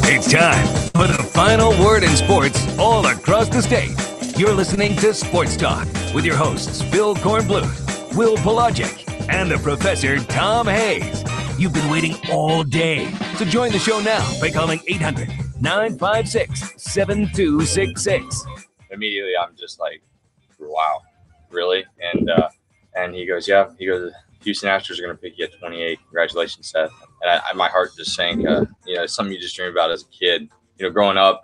It's time for the final word in sports all across the state. You're listening to Sports Talk with your hosts, Phil Kornblut, Will Pelagic, and the Professor Tom Hayes. You've been waiting all day, so join the show now by calling 800-956-7266. Immediately, I'm just like, wow, really? And he goes, yeah. He goes, Houston Astros are going to pick you at 28. Congratulations, Seth. And my heart just sank. It's something you just dream about as a kid. Growing up,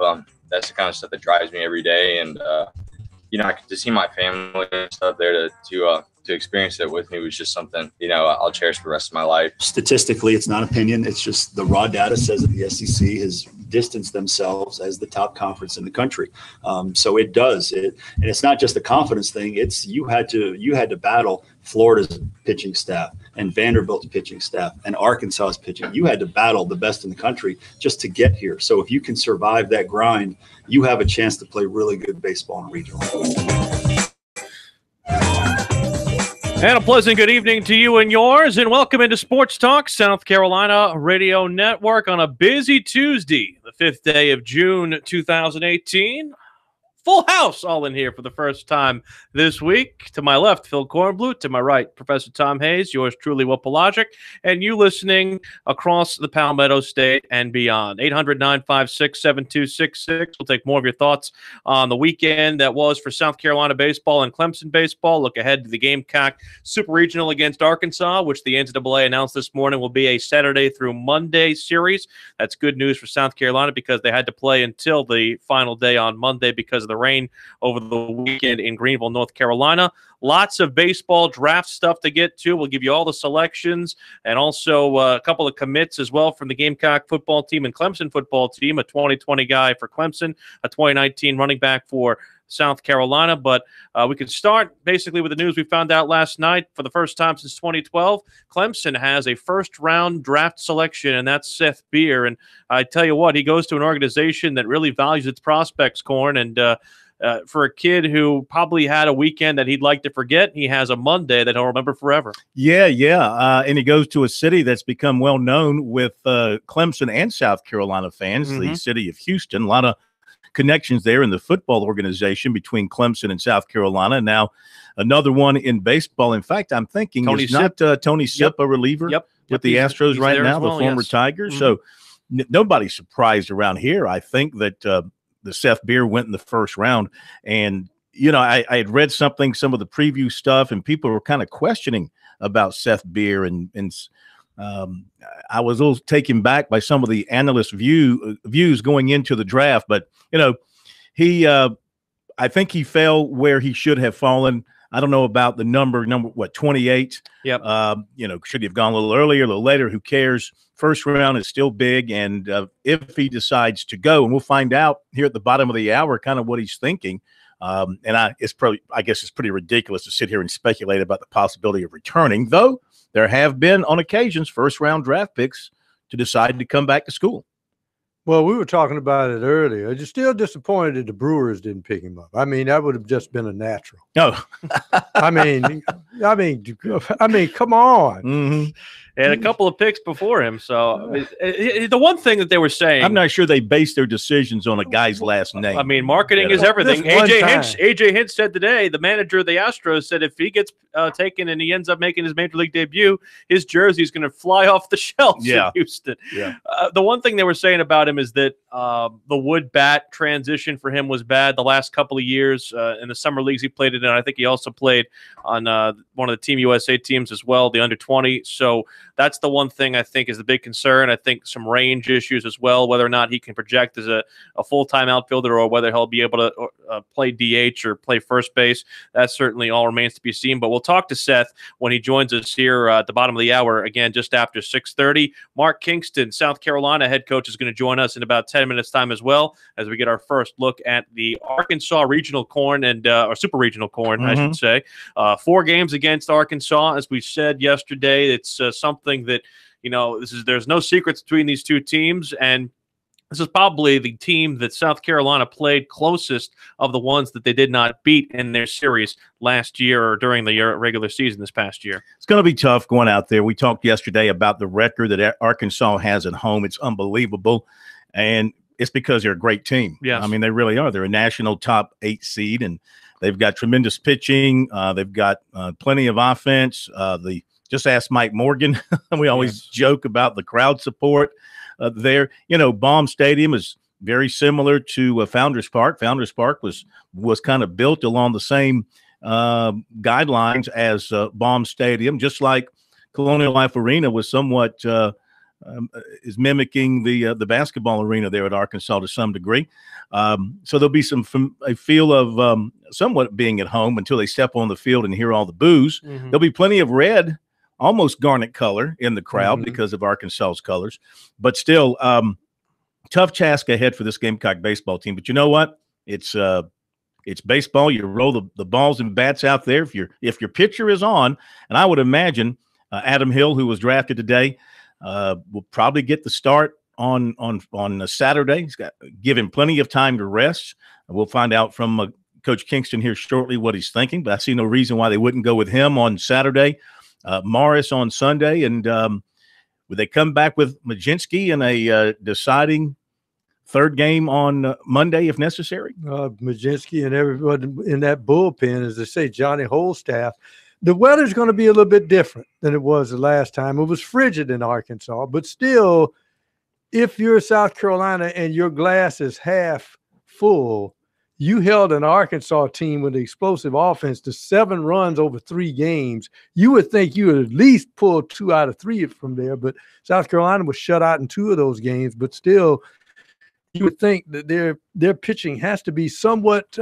that's the kind of stuff that drives me every day. And I could to see my family and stuff there to experience it with me was just something, I'll cherish for the rest of my life. Statistically, it's not opinion. It's just the raw data says that the SEC has distanced themselves as the top conference in the country. So it does it. And it's not just a confidence thing. It's you had to battle Florida's pitching staff and Vanderbilt's pitching staff and Arkansas's pitching. You had to battle the best in the country just to get here. So if you can survive that grind, you have a chance to play really good baseball in regional. And a pleasant good evening to you and yours, and welcome into Sports Talk, South Carolina Radio Network on a busy Tuesday, the 5th day of June 2018. Full house all in here for the first time this week. To my left, Phil Kornblut. To my right, Professor Tom Hayes. Yours truly, Will Pelagic. And you listening across the Palmetto State and beyond. 800-956-7266. We'll take more of your thoughts on the weekend that was for South Carolina baseball and Clemson baseball. Look ahead to the Gamecock Super Regional against Arkansas, which the NCAA announced this morning will be a Saturday through Monday series. That's good news for South Carolina because they had to play until the final day on Monday because of the rain over the weekend in Greenville, North Carolina. Lots of baseball draft stuff to get to. We'll give you all the selections and also a couple of commits as well from the Gamecock football team and Clemson football team, a 2020 guy for Clemson, a 2019 running back for South Carolina. But we can start basically with the news we found out last night. For the first time since 2012, Clemson has a first-round draft selection, and that's Seth Beer. And I tell you what, he goes to an organization that really values its prospects, Corn, and for a kid who probably had a weekend that he'd like to forget, he has a Monday that he'll remember forever. Yeah. And he goes to a city that's become well known with Clemson and South Carolina fans, the city of Houston. A lot of connections there in the football organization between Clemson and South Carolina. Now, another one in baseball. In fact, I'm thinking Tony Sipp, a reliever with the Astros right now, the former Tigers. So nobody's surprised around here. I think that the Seth Beer went in the first round. And, I had read some of the preview stuff, and people were kind of questioning about Seth Beer. And I was a little taken back by some of the analyst views going into the draft. But, I think he fell where he should have fallen. I don't know about the number 28? Yep. Should he have gone a little earlier, a little later? Who cares? First round is still big. And if he decides to go, and we'll find out here at the bottom of the hour kind of what he's thinking. I guess it's pretty ridiculous to sit here and speculate about the possibility of returning, though there have been on occasions first-round draft picks to decide to come back to school. Well, we were talking about it earlier. I'm just still disappointed that the Brewers didn't pick him up. I mean, that would have just been a natural. No, I mean, come on. Mm-hmm. And a couple of picks before him. So the one thing that they were saying, I'm not sure they base their decisions on a guy's last name. I mean, marketing is everything. AJ Hinch said today, the manager of the Astros said if he gets taken and he ends up making his major league debut, his jersey is going to fly off the shelves in Houston. Yeah. The one thing they were saying about him is that The wood bat transition for him was bad the last couple of years in the summer leagues he played in. And I think he also played on one of the Team USA teams as well, the under-20. So that's the one thing I think is the big concern. I think some range issues as well, whether or not he can project as a full-time outfielder or whether he'll be able to play DH or play first base. That certainly all remains to be seen. But we'll talk to Seth when he joins us here at the bottom of the hour, again, just after 6:30. Mark Kingston, South Carolina head coach, is going to join us in about 10 minutes time as well, as we get our first look at the Arkansas regional corn and or super regional corn, I should say. 4 games against Arkansas, as we said yesterday. It's something that, there's no secrets between these two teams, and this is probably the team that South Carolina played closest of the ones that they did not beat in their series last year or during the regular season this past year. It's going to be tough going out there. We talked yesterday about the record that Arkansas has at home. It's unbelievable, and it's because they're a great team. Yes. I mean, they really are. They're a national top 8 seed, and they've got tremendous pitching. They've got plenty of offense. Just ask Mike Morgan. We always joke about the crowd support there. Baum Stadium is very similar to Founders Park. Founders Park was kind of built along the same guidelines as Baum Stadium, just like Colonial Life Arena was somewhat is mimicking the basketball arena there at Arkansas to some degree. So there'll be a feel of somewhat being at home until they step on the field and hear all the boos. There'll be plenty of red, almost garnet color in the crowd because of Arkansas's colors, but still tough task ahead for this Gamecock baseball team. But you know what? It's baseball. You roll the balls and bats out there. If your pitcher is on, and I would imagine Adam Hill, who was drafted today, will probably get the start on Saturday. He's got give him plenty of time to rest. We'll find out from Coach Kingston here shortly what he's thinking, but I see no reason why they wouldn't go with him on Saturday. Morris on Sunday, and would they come back with Majinski in a deciding third game on Monday if necessary? Majinski and everybody in that bullpen, as they say, Johnny Holstaff. The weather's going to be a little bit different than it was the last time. It was frigid in Arkansas, but still, if you're South Carolina and your glass is half full, you held an Arkansas team with an explosive offense to 7 runs over 3 games. You would think you would at least pull 2 out of 3 from there, but South Carolina was shut out in 2 of those games. But still, you would think that their pitching has to be somewhat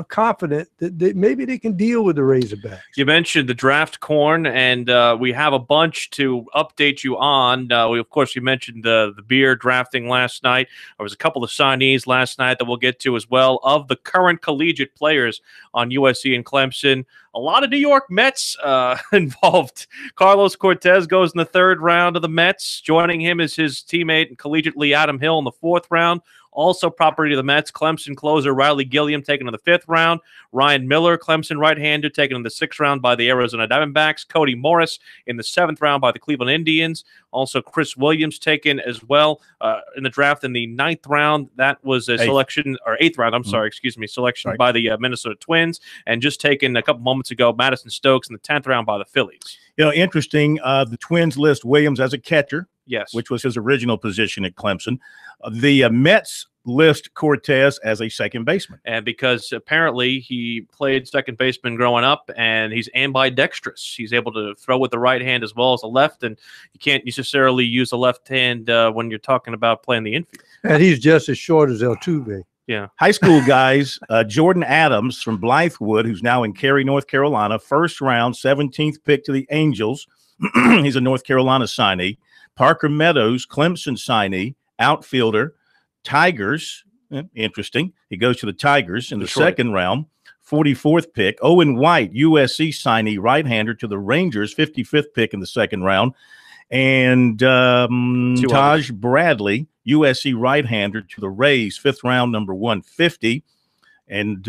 confident that maybe they can deal with the Razorbacks. You mentioned the draft corn, and we have a bunch to update you on. We mentioned the beer drafting last night. There was a couple of signees last night that we'll get to as well of the current collegiate players on USC and Clemson. A lot of New York Mets involved. Carlos Cortez goes in the 3rd round of the Mets. Joining him is his teammate collegiately Adam Hill in the 4th round. Also property of the Mets, Clemson closer Riley Gilliam taken in the 5th round. Ryan Miller, Clemson right-hander, taken in the 6th round by the Arizona Diamondbacks. Cody Morris in the 7th round by the Cleveland Indians. Also Chris Williams taken as well in the draft in the 9th round. That was a selection, or 8th round, selection by the Minnesota Twins. And just taken a couple moments ago, Madison Stokes in the 10th round by the Phillies. Interesting. The Twins list Williams as a catcher. Yes. Which was his original position at Clemson. The Mets list Cortez as a second baseman. And because apparently he played second baseman growing up, and he's ambidextrous. He's able to throw with the right hand as well as the left, and you can't necessarily use the left hand when you're talking about playing the infield. And he's just as short as Altuve. Yeah. High school guys, Jordan Adams from Blythewood, who's now in Cary, North Carolina, 1st round, 17th pick to the Angels. He's a North Carolina signee. Parker Meadows, Clemson signee, outfielder, Tigers. Interesting. He goes to the Tigers in the 2nd round, 44th pick. Owen White, USC signee, right-hander to the Rangers, 55th pick in the 2nd round. And Taj Bradley, USC right-hander to the Rays, 5th round, number 150. And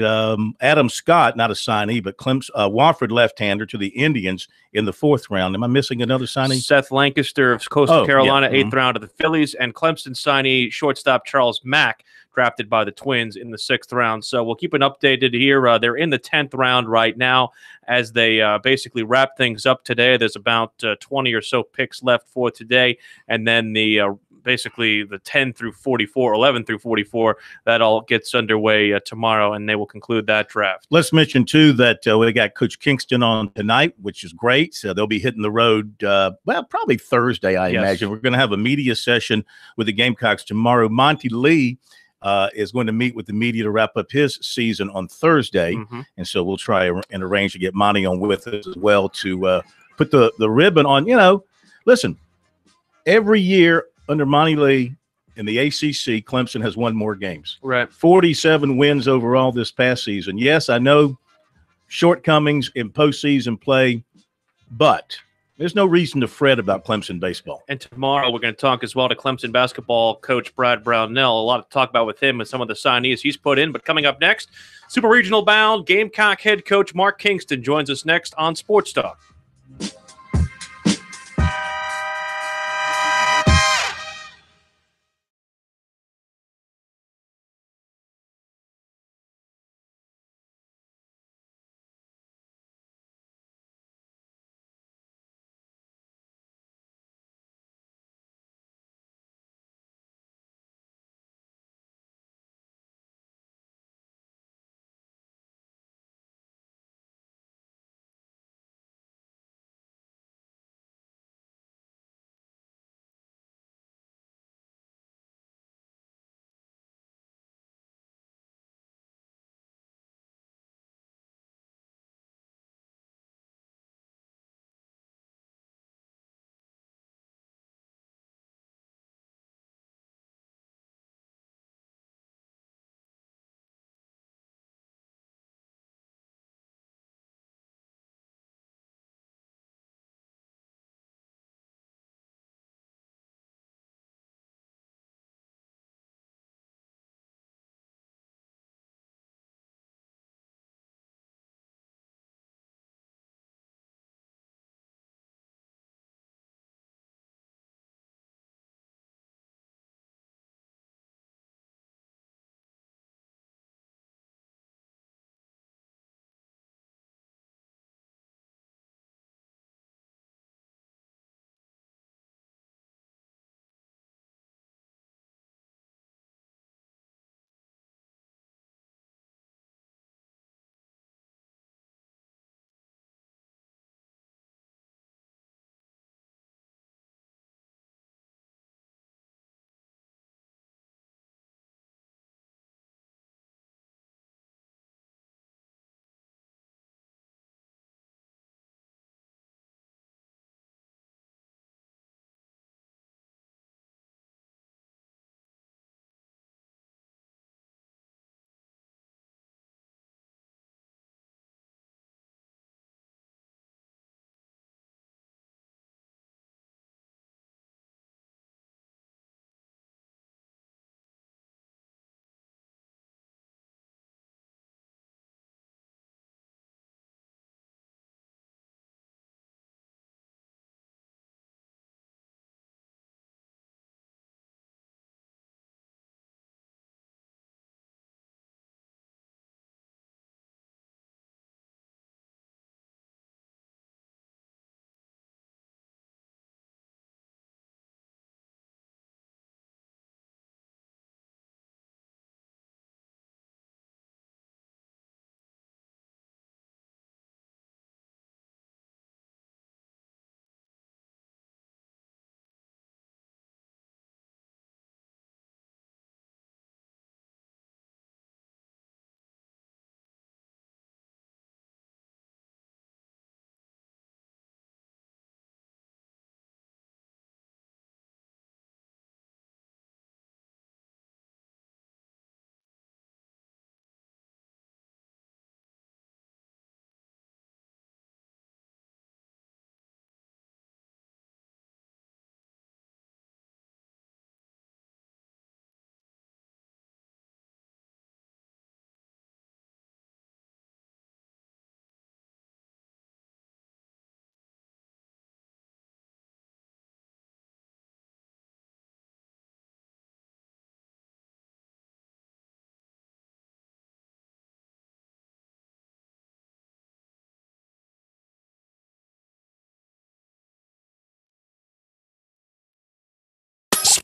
Adam Scott, not a signee, but Wofford left-hander to the Indians in the 4th round. Am I missing another signee? Seth Lancaster of Coastal Carolina, 8th round of the Phillies, and Clemson signee shortstop Charles Mack, drafted by the Twins in the 6th round. So we'll keep it updated here. They're in the 10th round right now as they basically wrap things up today. There's about 20 or so picks left for today, and then the basically the 10 through 44, 11 through 44. That all gets underway tomorrow, and they will conclude that draft. Let's mention, too, that we got Coach Kingston on tonight, which is great. So they'll be hitting the road, probably Thursday, I imagine. We're going to have a media session with the Gamecocks tomorrow. Monty Lee is going to meet with the media to wrap up his season on Thursday. And so we'll try and arrange to get Monty on with us as well to put the ribbon on. Listen, every year under Monty Lee in the ACC, Clemson has won more games. Right. 47 wins overall this past season. Yes, I know shortcomings in postseason play, but there's no reason to fret about Clemson baseball. And tomorrow we're going to talk as well to Clemson basketball coach Brad Brownell. A lot to talk about with him and some of the signees he's put in. But coming up next, Super Regional bound Gamecock head coach Mark Kingston joins us next on Sports Talk.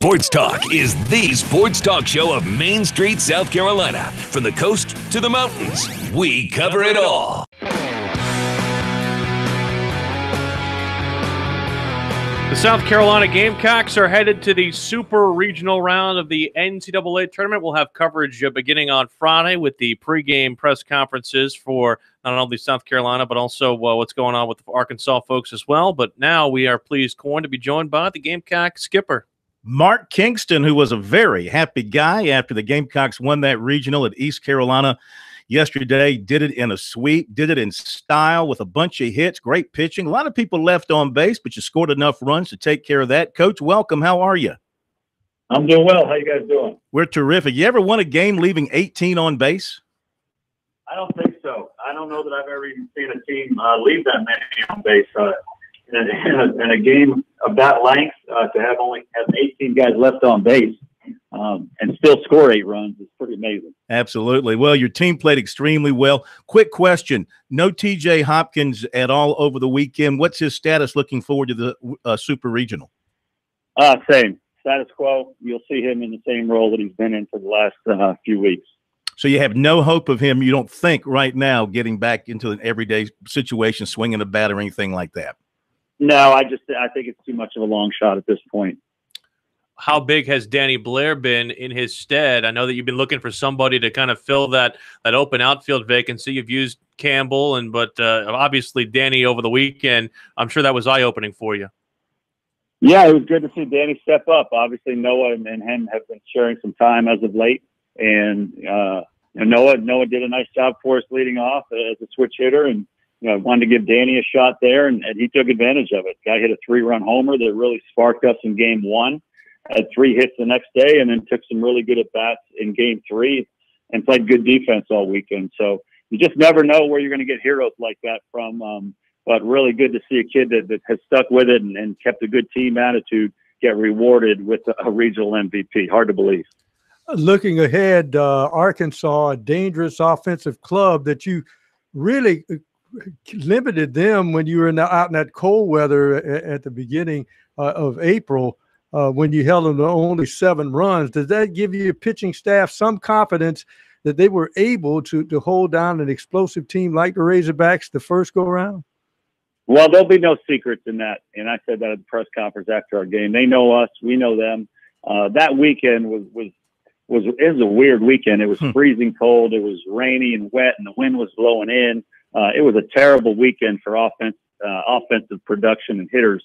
Sports Talk is the sports talk show of Main Street, South Carolina. From the coast to the mountains, we cover it all. The South Carolina Gamecocks are headed to the super regional round of the NCAA tournament. We'll have coverage beginning on Friday with the pregame press conferences for not only South Carolina, but also what's going on with the Arkansas folks as well. But now we are pleased, Corn, to be joined by the Gamecock skipper, Mark Kingston, who was a very happy guy after the Gamecocks won that regional at East Carolina yesterday. Did it in a sweep, did it in style with a bunch of hits, great pitching. A lot of people left on base, but you scored enough runs to take care of that. Coach, welcome. How are you? I'm doing well. How you guys doing? We're terrific. You ever won a game leaving 18 on base? I don't think so. I don't know that I've ever even seen a team leave that many on base. In a game of that length, to have 18 guys left on base and still score 8 runs is pretty amazing. Absolutely. Well, your team played extremely well. Quick question. No TJ Hopkins at all over the weekend. What's his status looking forward to the Super Regional? Same. Status quo. You'll see him in the same role that he's been in for the last few weeks. So you have no hope of him, you don't think, right now, getting back into an everyday situation, swinging a bat or anything like that? No, I think it's too much of a long shot at this point. How big has Danny Blair been in his stead? I know that you've been looking for somebody to kind of fill that open outfield vacancy. You've used Campbell, but obviously Danny over the weekend, I'm sure that was eye-opening for you. Yeah, it was good to see Danny step up. Obviously, Noah and him have been sharing some time as of late, and Noah did a nice job for us leading off as a switch hitter, and wanted to give Danny a shot there, and he took advantage of it. Guy hit a 3-run homer that really sparked us in game 1. Had 3 hits the next day, and then took some really good at-bats in game 3 and played good defense all weekend. So you just never know where you're going to get heroes like that from. But really good to see a kid that has stuck with it and kept a good team attitude get rewarded with a regional MVP. Hard to believe. Looking ahead, Arkansas, a dangerous offensive club that you really limited them when you were out in that cold weather at the beginning of April. When you held them to only 7 runs, does that give you pitching staff some confidence that they were able to hold down an explosive team like the Razorbacks the first go around? Well, there'll be no secrets in that, and I said that at the press conference after our game. They know us, we know them. That weekend was a weird weekend. It was freezing cold, it was rainy and wet, and the wind was blowing in. It was a terrible weekend for offensive production and hitters.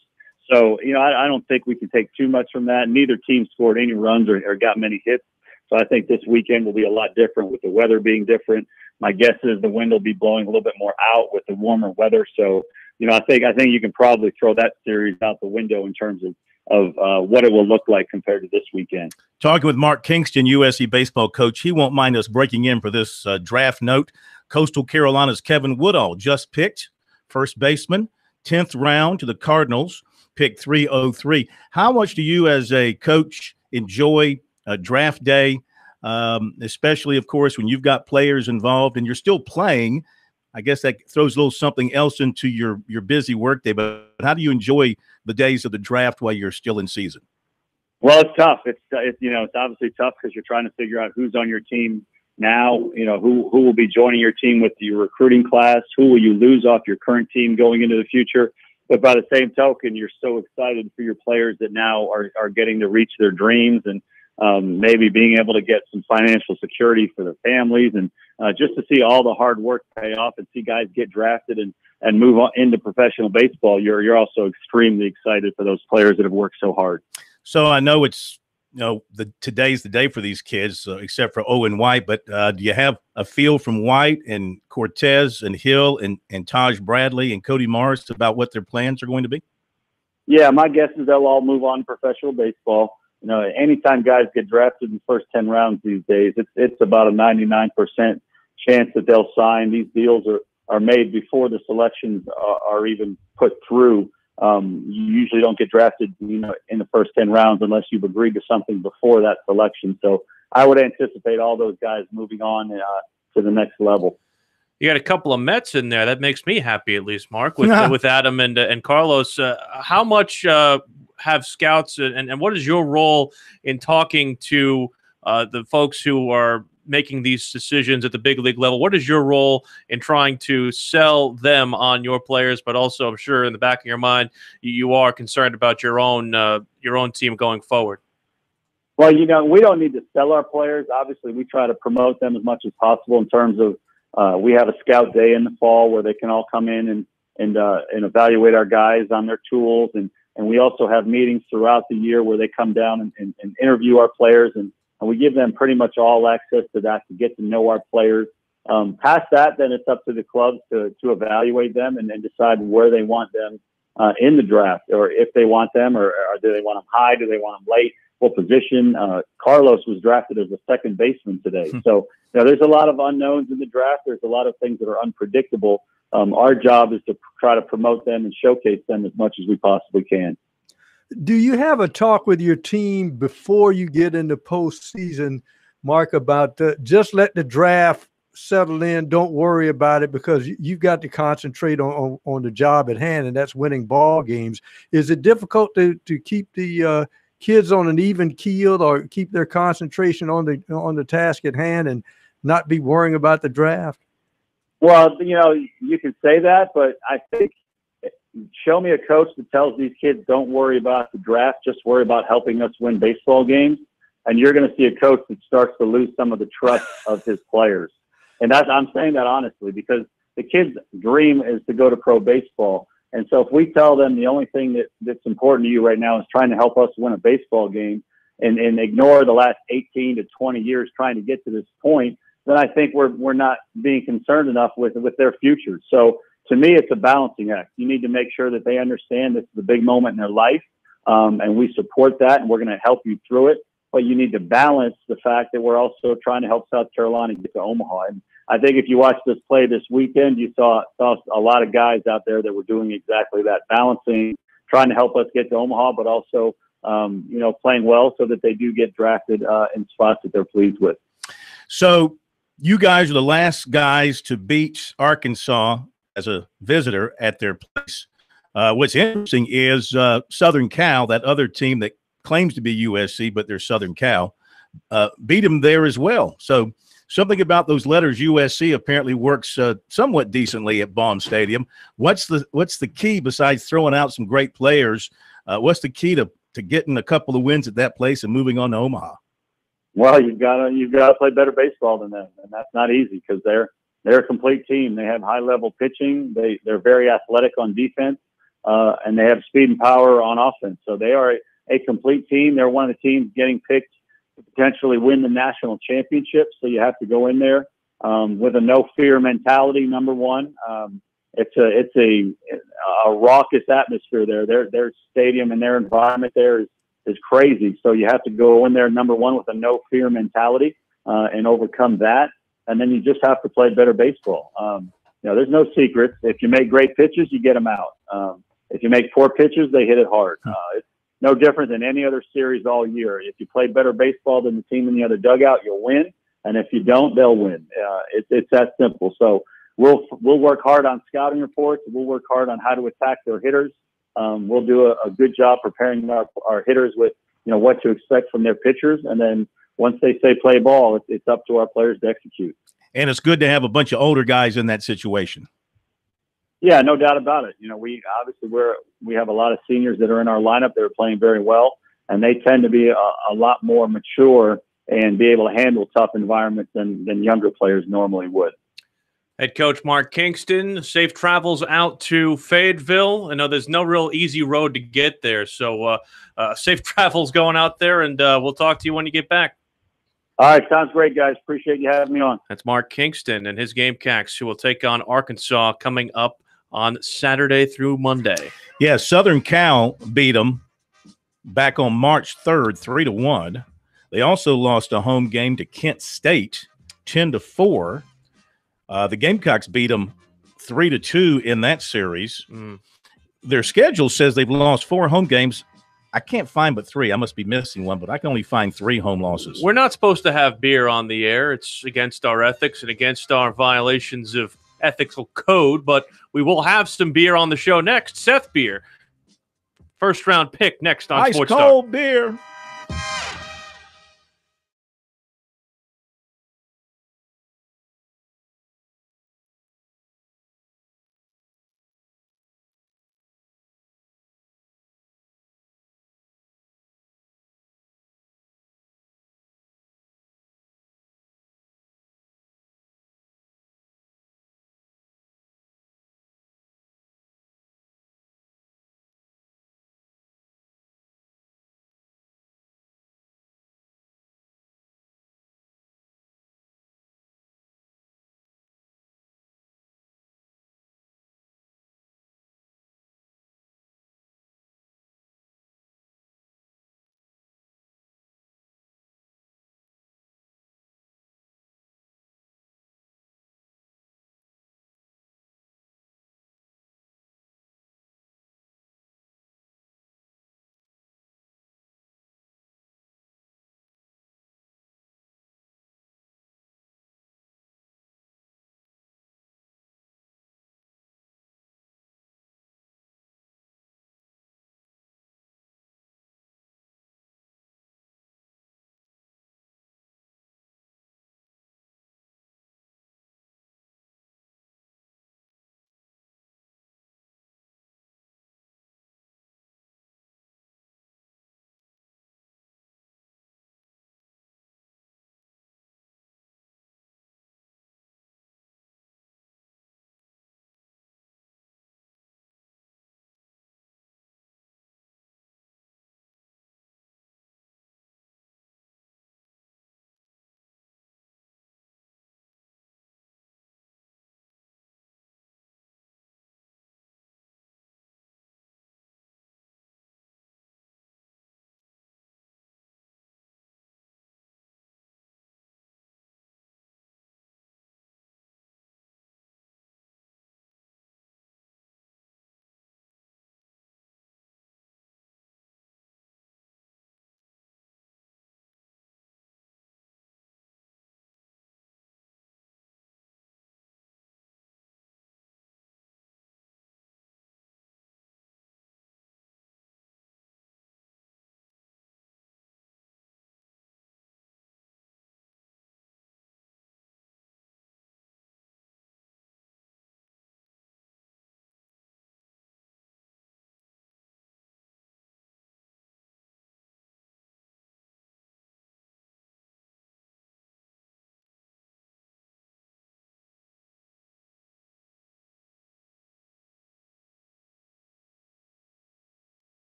So, I don't think we can take too much from that. Neither team scored any runs or got many hits. So I think this weekend will be a lot different with the weather being different. My guess is the wind will be blowing a little bit more out with the warmer weather. So, I think you can probably throw that series out the window in terms of what it will look like compared to this weekend. Talking with Mark Kingston, USC baseball coach. He won't mind us breaking in for this draft note. Coastal Carolina's Kevin Woodall just picked first baseman, 10th round to the Cardinals. Pick 303. How much do you as a coach enjoy a draft day, especially, of course, when you've got players involved and you're still playing? I guess that throws a little something else into your busy workday, but how do you enjoy the days of the draft while you're still in season? Well, it's tough. It's obviously tough because you're trying to figure out who's on your team now, who will be joining your team with your recruiting class, who will you lose off your current team going into the future. But by the same token, you're so excited for your players that now are getting to reach their dreams and maybe being able to get some financial security for their families and just to see all the hard work pay off and see guys get drafted and move on into professional baseball. You're also extremely excited for those players that have worked so hard. So I know it's today's the day for these kids, except for Owen White. But do you have a feel from White and Cortez and Hill and Taj Bradley and Cody Morris about what their plans are going to be? Yeah, my guess is they'll all move on to professional baseball. Anytime guys get drafted in the first 10 rounds these days, it's about a 99% chance that they'll sign. These deals are made before the selections are even put through. You usually don't get drafted, in the first 10 rounds unless you've agreed to something before that selection. So I would anticipate all those guys moving on to the next level. You got a couple of Mets in there. That makes me happy, at least, Mark, with Adam and Carlos. How much have scouts, and what is your role in talking to the folks who are making these decisions at the big league level? What is your role in trying to sell them on your players? But also, I'm sure in the back of your mind, you are concerned about your own team going forward. Well, we don't need to sell our players. Obviously, we try to promote them as much as possible in terms of we have a scout day in the fall where they can all come in and evaluate our guys on their tools. And we also have meetings throughout the year where they come down and interview our players. And we give them pretty much all access to that to get to know our players. Past that, then it's up to the clubs to evaluate them and decide where they want them in the draft, or if they want them, or do they want them high? Do they want them late? What position? Carlos was drafted as a second baseman today. So there's a lot of unknowns in the draft. There's a lot of things that are unpredictable. Our job is to try to promote them and showcase them as much as we possibly can. Do you have a talk with your team before you get into postseason, Mark, about just let the draft settle in, don't worry about it, because you've got to concentrate on the job at hand, and that's winning ball games? Is it difficult to keep the kids on an even keel, or keep their concentration on the task at hand and not be worrying about the draft? Well, you can say that, but I think show me a coach that tells these kids don't worry about the draft, just worry about helping us win baseball games, and you're going to see a coach that starts to lose some of the trust of his players. And I'm saying that honestly, because the kids' dream is to go to pro baseball. And so if we tell them the only thing that's important to you right now is trying to help us win a baseball game, and ignore the last 18 to 20 years trying to get to this point, then I think we're not being concerned enough with their future. So to me, it's a balancing act. You need to make sure that they understand this is a big moment in their life, and we support that, and we're going to help you through it. But you need to balance the fact that we're also trying to help South Carolina get to Omaha. And I think if you watched us play this weekend, you saw a lot of guys out there that were doing exactly that, balancing, trying to help us get to Omaha, but also playing well so that they do get drafted in spots that they're pleased with. So you guys are the last guys to beat Arkansas as a visitor at their place. What's interesting is Southern Cal, that other team that claims to be USC, but they're Southern Cal, beat them there as well. So something about those letters USC apparently works somewhat decently at Baum Stadium. What's the key besides throwing out some great players? What's the key to getting a couple of wins at that place and moving on to Omaha? Well, you've got to play better baseball than them, and that's not easy because they're a complete team. They have high-level pitching. They're very athletic on defense, and they have speed and power on offense. So they are a complete team. They're one of the teams getting picked to potentially win the national championship. So you have to go in there with a no-fear mentality. Number one, it's a raucous atmosphere there. Their stadium and their environment there is crazy. So you have to go in there, number one, with a no-fear mentality and overcome that. And then you just have to play better baseball. There's no secrets. If you make great pitches, you get them out. If you make poor pitches, they hit it hard. It's no different than any other series all year. If you play better baseball than the team in the other dugout, you'll win. And if you don't, they'll win. It's that simple. So we'll work hard on scouting reports. We'll work hard on how to attack their hitters. We'll do a good job preparing our hitters with what to expect from their pitchers. And then once they say play ball, it's up to our players to execute. And it's good to have a bunch of older guys in that situation. Yeah, no doubt about it. We have a lot of seniors that are in our lineup that are playing very well, and they tend to be a lot more mature and be able to handle tough environments than younger players normally would. Head coach Mark Kingston, safe travels out to Fayetteville. I know there's no real easy road to get there, so safe travels going out there, and we'll talk to you when you get back. All right, sounds great, guys. Appreciate you having me on. That's Mark Kingston and his Gamecocks, who will take on Arkansas coming up on Saturday through Monday. Yeah, Southern Cal beat them back on March 3rd, 3-1. They also lost a home game to Kent State, 10-4. The Gamecocks beat them 3-2 in that series. Their schedule says they've lost 4 home games. I can't find but 3. I must be missing one, but I can only find 3 home losses. We're not supposed to have beer on the air. It's against our ethics and against our violations of ethical code, but we will have some beer on the show next. Seth Beer. first round pick next on Ice Sports Talk. cold beer.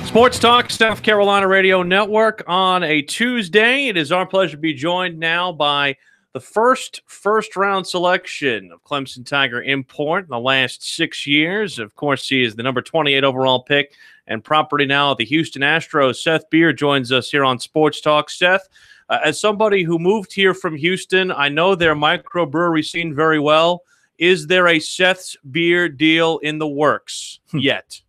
Sports Talk, South Carolina Radio Network on a Tuesday. It is our pleasure to be joined now by the first-round selection of Clemson Tiger import in the last 6 years. Of course, he is the number 28 overall pick and property now of the Houston Astros. Seth Beer joins us here on Sports Talk. Seth, as somebody who moved here from Houston, I know their microbrewery scene very well. Is there a Seth's Beer deal in the works yet?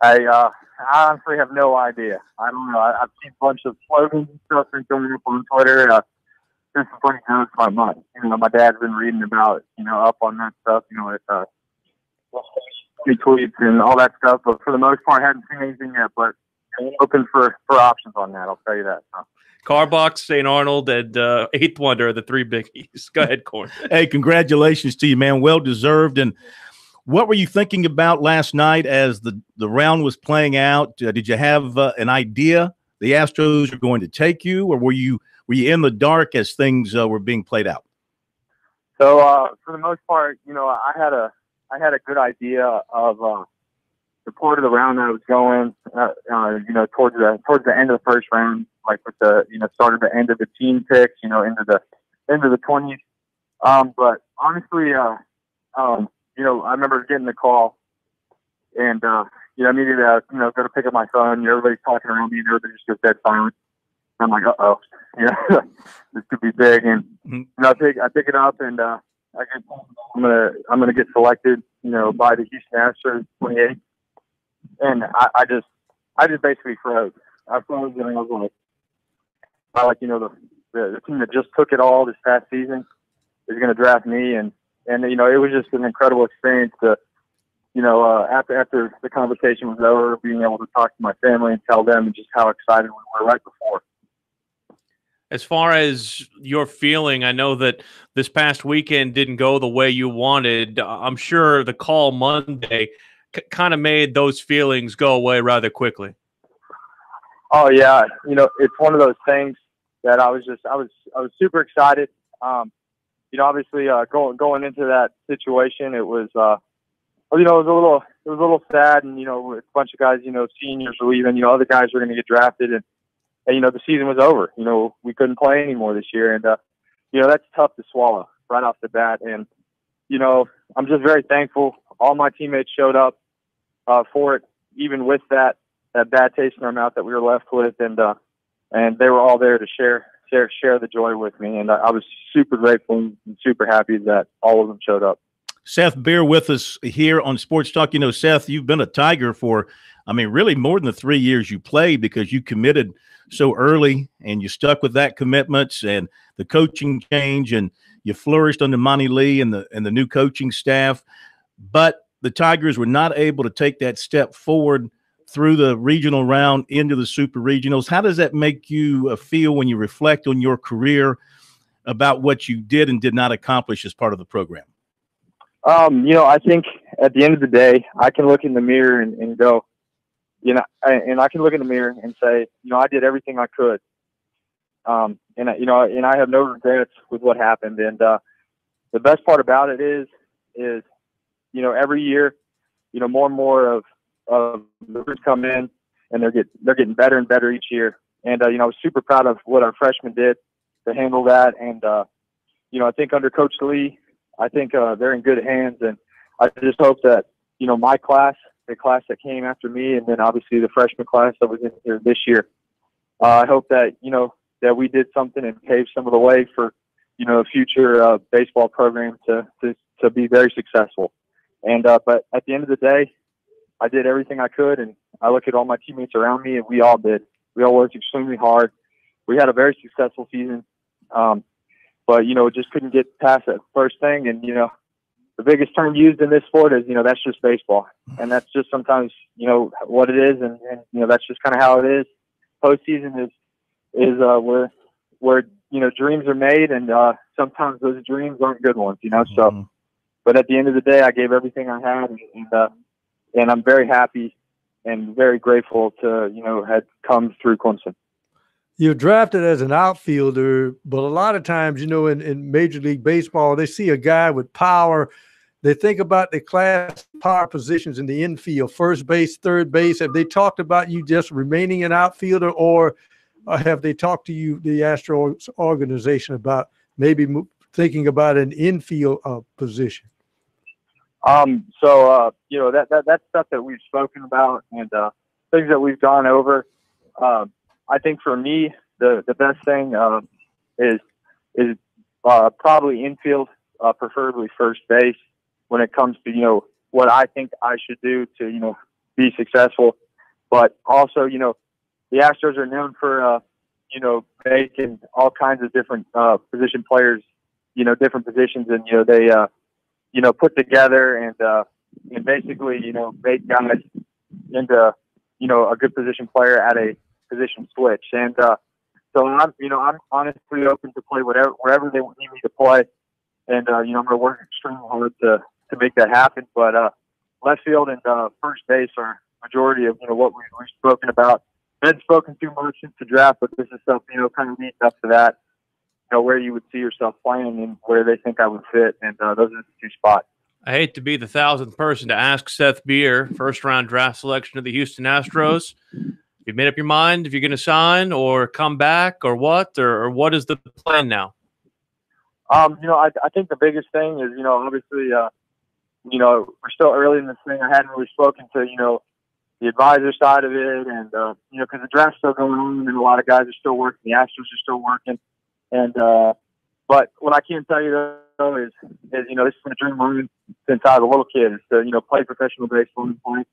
I honestly have no idea. I don't know. I've seen a bunch of slogans and stuff been going up on Twitter. This is pretty close to my mind. My dad's been reading about, up on that stuff, with tweets and all that stuff. But for the most part, I haven't seen anything yet. But open for options on that. I'll tell you that. So. Carbox, St. Arnold, and Eighth Wonder are the three biggies. Go ahead, Corn. Hey, congratulations to you, man. Well deserved. And what were you thinking about last night as the round was playing out? Did you have an idea the Astros are going to take you, or were you in the dark as things were being played out? So for the most part, I had a good idea of the part of the round that I was going. Towards the end of the first round, like with the start of the end of the team picks, into the 20s. But honestly, I remember getting the call, and immediately go to pick up my phone. Everybody's talking around me, and everybody just goes dead silent. I'm like, uh-oh, this could be big. And I pick it up, and I get told I'm gonna get selected, by the Houston Astros 28. And I just basically froze. I froze, and I was like, the team that just took it all this past season is going to draft me, and it was just an incredible experience to, after the conversation was over, being able to talk to my family and tell them just how excited we were right before. As far as your feeling, I know that this past weekend didn't go the way you wanted. I'm sure the call Monday kind of made those feelings go away rather quickly. Oh yeah, it's one of those things that I was super excited. Obviously going into that situation, it was it was a little sad, and a bunch of guys, seniors were leaving, other guys were going to get drafted, and the season was over. We couldn't play anymore this year, and that's tough to swallow right off the bat. And I'm just very thankful all my teammates showed up for it, even with that bad taste in our mouth that we were left with, and they were all there to share the joy with me, and I was super grateful and super happy that all of them showed up. Seth Beer with us here on Sports Talk. Seth, you've been a Tiger for, really more than the 3 years you played, because you committed so early and you stuck with that commitment and the coaching change, and you flourished under Monty Lee and the new coaching staff. But the Tigers were not able to take that step forward through the regional round into the super regionals. How does that make you feel when you reflect on your career about what you did and did not accomplish as part of the program? I think at the end of the day, I can look in the mirror and go, and I can look in the mirror and say, I did everything I could. And I have no regrets with what happened. And the best part about it is every year, more and more of the groups come in, and they're getting better and better each year. And I was super proud of what our freshmen did to handle that. And I think under Coach Lee, I think they're in good hands. And I just hope that my class, the class that came after me, and then obviously the freshman class that was in here this year, I hope that that we did something and paved some of the way for a future baseball program to be very successful. And but at the end of the day, I did everything I could, and I look at all my teammates around me, and we all did. We all worked extremely hard. We had a very successful season, but just couldn't get past that first thing. And the biggest term used in this sport is that's just baseball, and that's just sometimes what it is, and that's just kind of how it is. Postseason is where dreams are made, and sometimes those dreams aren't good ones. So, but at the end of the day, I gave everything I had, and I'm very happy and very grateful to had come through Clemson. You're drafted as an outfielder, but a lot of times, in Major League Baseball, they see a guy with power. They think about the class power positions in the infield, first base, third base. Have they talked about you just remaining an outfielder, or have they talked to you, the Astros organization, about maybe thinking about an infield position? That's stuff that we've spoken about, and things that we've gone over. I think for me, the best thing is probably infield, preferably first base, when it comes to what I think I should do to be successful. But also, the Astros are known for making all kinds of different position players, different positions, and they put together and basically make guys into a good position player at a position switch. And so I'm honestly open to play wherever they need me to play. And I'm going to work extremely hard to make that happen. But left field and first base are majority of what we've spoken about. I hadn't spoken too much since the draft, but this is stuff kind of leading up to that. Where you would see yourself playing and where they think I would fit, and those are the two spots. I hate to be the 1,000th person to ask Seth Beer, first-round draft selection of the Houston Astros. You made up your mind if you're going to sign or come back or what? Or what is the plan now? I think the biggest thing is, obviously, we're still early in this thing. I hadn't really spoken to, the advisor side of it, and, because the draft's still going on and a lot of guys are still working. The Astros are still working. And, but what I can tell you, though, is this has been a dream of mine since I was a little kid, is to, play professional baseball and play,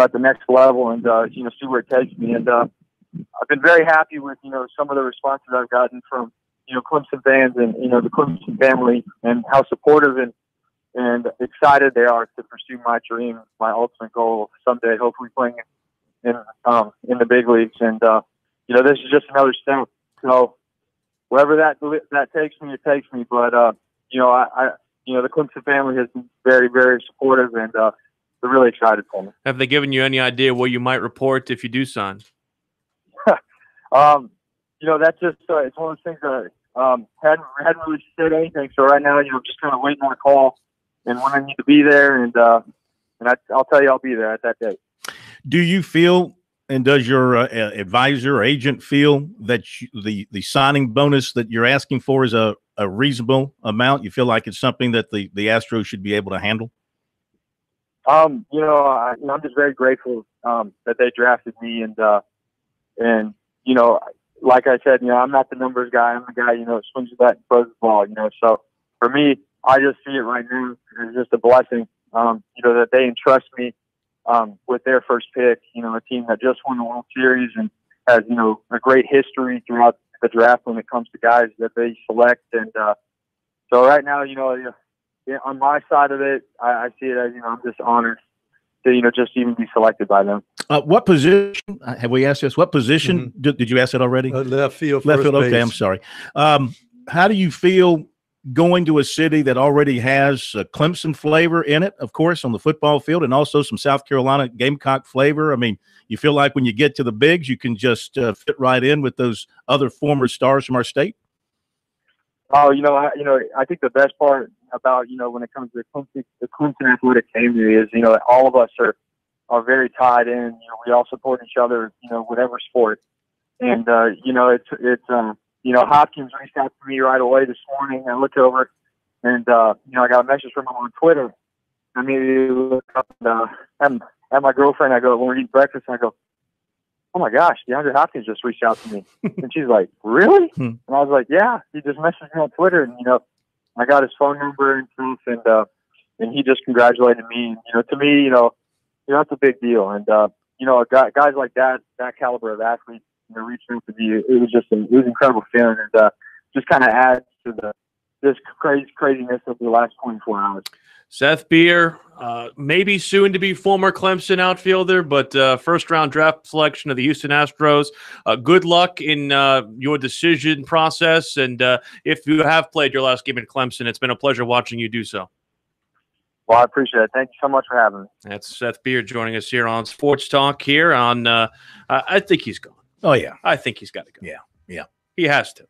at the next level and, see where it takes me. And, I've been very happy with, some of the responses I've gotten from, Clemson fans and, the Clemson family, and how supportive and excited they are to pursue my dream, my ultimate goal someday, hopefully playing in the big leagues. And, this is just another step. So wherever that takes me, it takes me. But, the Clemson family has been very, very supportive, and they're really excited for me. Have they given you any idea where you might report if you do sign? That's just it's one of those things that hadn't really said anything. So right now, just kind of waiting on a call and when I need to be there, and I'll tell you I'll be there at that date. Do you feel, and does your advisor or agent feel that the signing bonus that you're asking for is a reasonable amount? You feel like it's something that the Astros should be able to handle? I'm just very grateful that they drafted me, and like I said, I'm not the numbers guy. I'm the guy, swings the bat and throws the ball, So for me, I just see it right now as just a blessing, that they entrust me with their first pick, a team that just won the World Series and has, a great history throughout the draft when it comes to guys that they select. And so right now, on my side of it, I see it as, I'm just honored to, just even be selected by them. What position, have we asked this? What position, did you ask that already? Left field, Left field, base. okay, I'm sorry. How do you feel going to a city that already has a Clemson flavor in it, of course, on the football field, and also some South Carolina Gamecock flavor? I mean, you feel like when you get to the bigs, you can just fit right in with those other former stars from our state? Oh, I think the best part about, when it comes to the Clemson athletic community is, all of us are very tied in. We all support each other, whatever sport. And, Hopkins reached out to me right away this morning. I looked over and, I got a message from him on Twitter. I immediately looked up and at my girlfriend, I go, when we're eating breakfast, I go, oh my gosh, DeAndre Hopkins just reached out to me. And she's like, really? And I was like, yeah, he just messaged me on Twitter, and, I got his phone number and stuff, and he just congratulated me. And, to me, that's a big deal. And, guys like that caliber of athlete, reaching out to me, it was an incredible feeling, and just kind of adds to this craziness of the last 24 hours. Seth Beer, maybe soon to be former Clemson outfielder, but first-round draft selection of the Houston Astros. Good luck in your decision process, and if you have played your last game in Clemson, it's been a pleasure watching you do so. Well, I appreciate it. Thank you so much for having me. That's Seth Beer joining us here on Sports Talk here on I think he's gone. Oh, yeah. I think he's got to go. Yeah. He has to.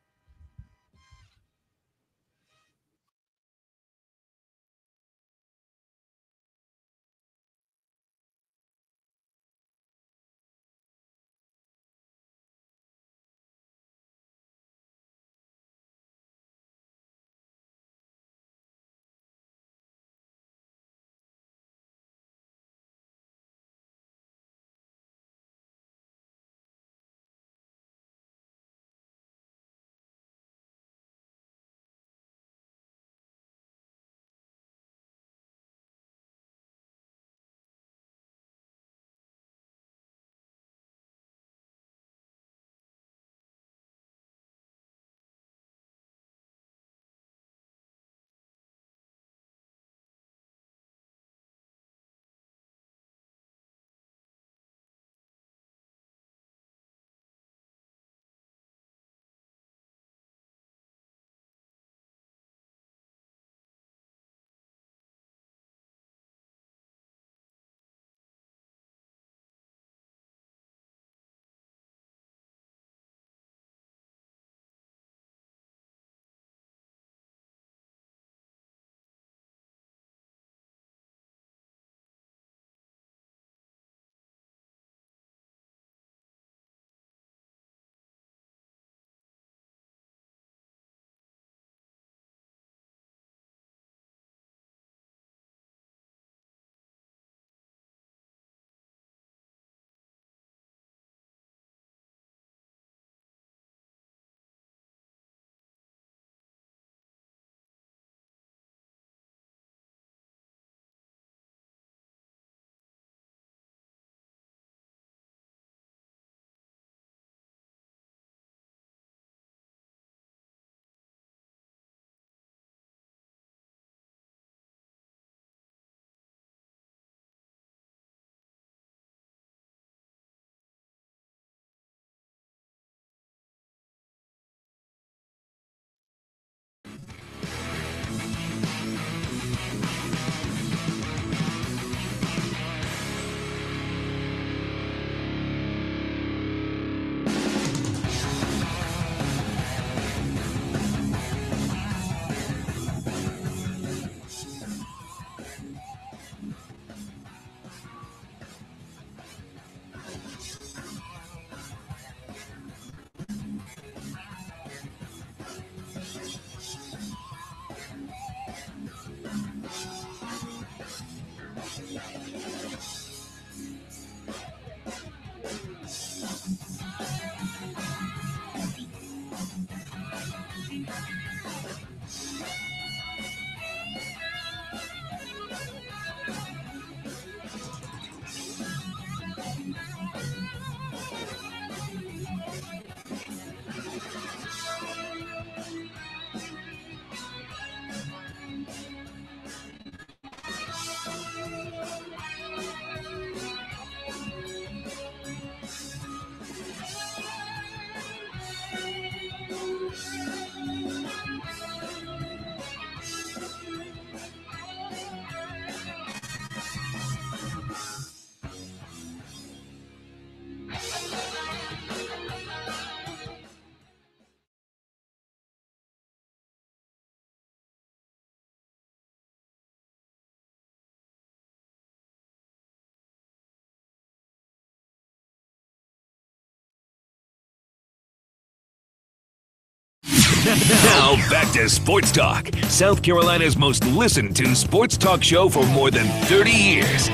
Now back to Sports Talk, South Carolina's most listened to sports talk show for more than 30 years.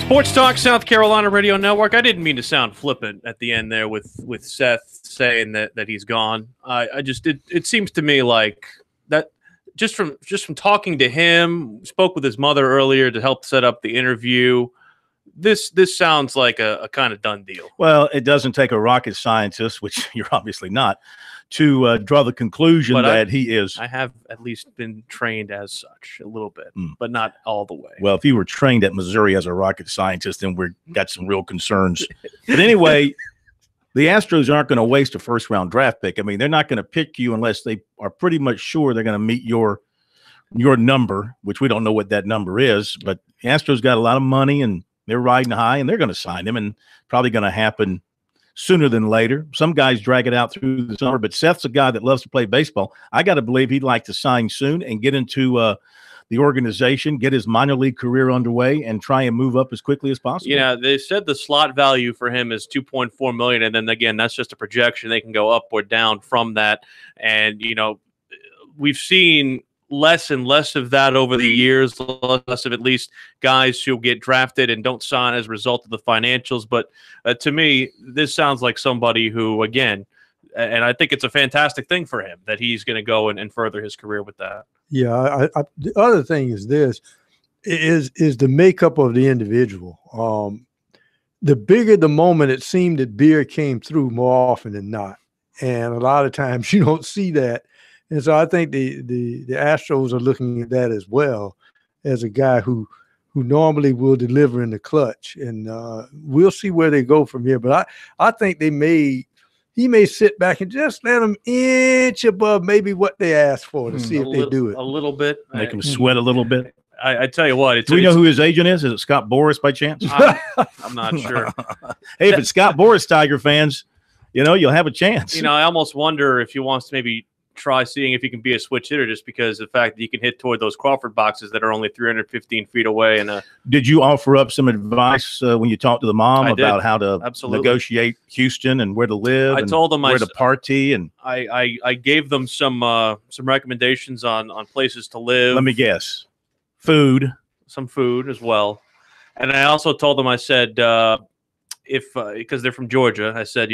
Sports Talk, South Carolina Radio Network. I didn't mean to sound flippant at the end there with Seth saying that he's gone. It seems to me like that just from talking to him, spoke with his mother earlier to help set up the interview. This sounds like a kind of done deal. Well, it doesn't take a rocket scientist, which you're obviously not, to draw the conclusion that he is. I have at least been trained as such a little bit, but not all the way. Well, if you were trained at Missouri as a rocket scientist, then we've got some real concerns. But anyway, the Astros aren't going to waste a first-round draft pick. I mean, they're not going to pick you unless they are pretty much sure they're going to meet your number, which we don't know what that number is. But the Astros got a lot of money, and they're riding high, and they're going to sign him, and probably going to happen sooner than later. Some guys drag it out through the summer, but Seth's a guy that loves to play baseball. I got to believe he'd like to sign soon and get into the organization, get his minor league career underway, and try and move up as quickly as possible. Yeah, they said the slot value for him is $2.4 million, and then again, that's just a projection. They can go up or down from that, and we've seen less and less of that over the years, less of at least guys who get drafted and don't sign as a result of the financials. But to me, this sounds like somebody who, again, and I think it's a fantastic thing for him that he's going to go and further his career with that. Yeah, the other thing is this, is the makeup of the individual. The bigger the moment, it seemed that beer came through more often than not. And a lot of times you don't see that. And so I think the Astros are looking at that as well, as a guy who normally will deliver in the clutch. And we'll see where they go from here. But I think he may sit back and just let them inch above maybe what they asked for to see if they do it. A little bit. Make them sweat a little bit. I tell you what. Do we know who his agent is? Is it Scott Boras by chance? I'm not sure. Hey, if it's Scott Boras, Tiger fans, you'll have a chance. I almost wonder if he wants to maybe try seeing if he can be a switch hitter, just because of the fact that he can hit toward those Crawford boxes that are only 315 feet away. And did you offer up some advice when you talked to the mom about how to negotiate Houston and where to live? I told them where to party, and I gave them some recommendations on places to live. Let me guess, some food as well. And I also told them, I said, because they're from Georgia, I said,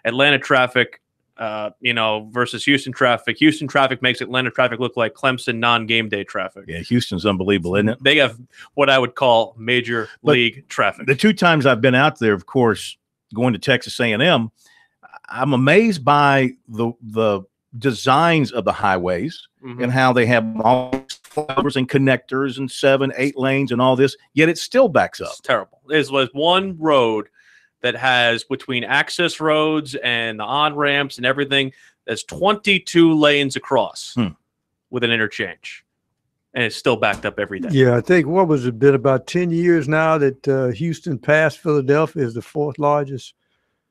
Atlanta traffic, versus Houston traffic. Houston traffic makes Atlanta traffic look like Clemson non-game day traffic. Yeah, Houston's unbelievable, isn't it? They have what I would call major league traffic. The two times I've been out there, of course, going to Texas A&M, I'm amazed by the designs of the highways and how they have all flowers and connectors and 7-8 lanes and all this, yet it still backs up. It's terrible. There's one road that has, between access roads and the on-ramps and everything, there's 22 lanes across with an interchange. And it's still backed up every day. Yeah, I think, what was it, been about 10 years now that Houston passed Philadelphia as the 4th largest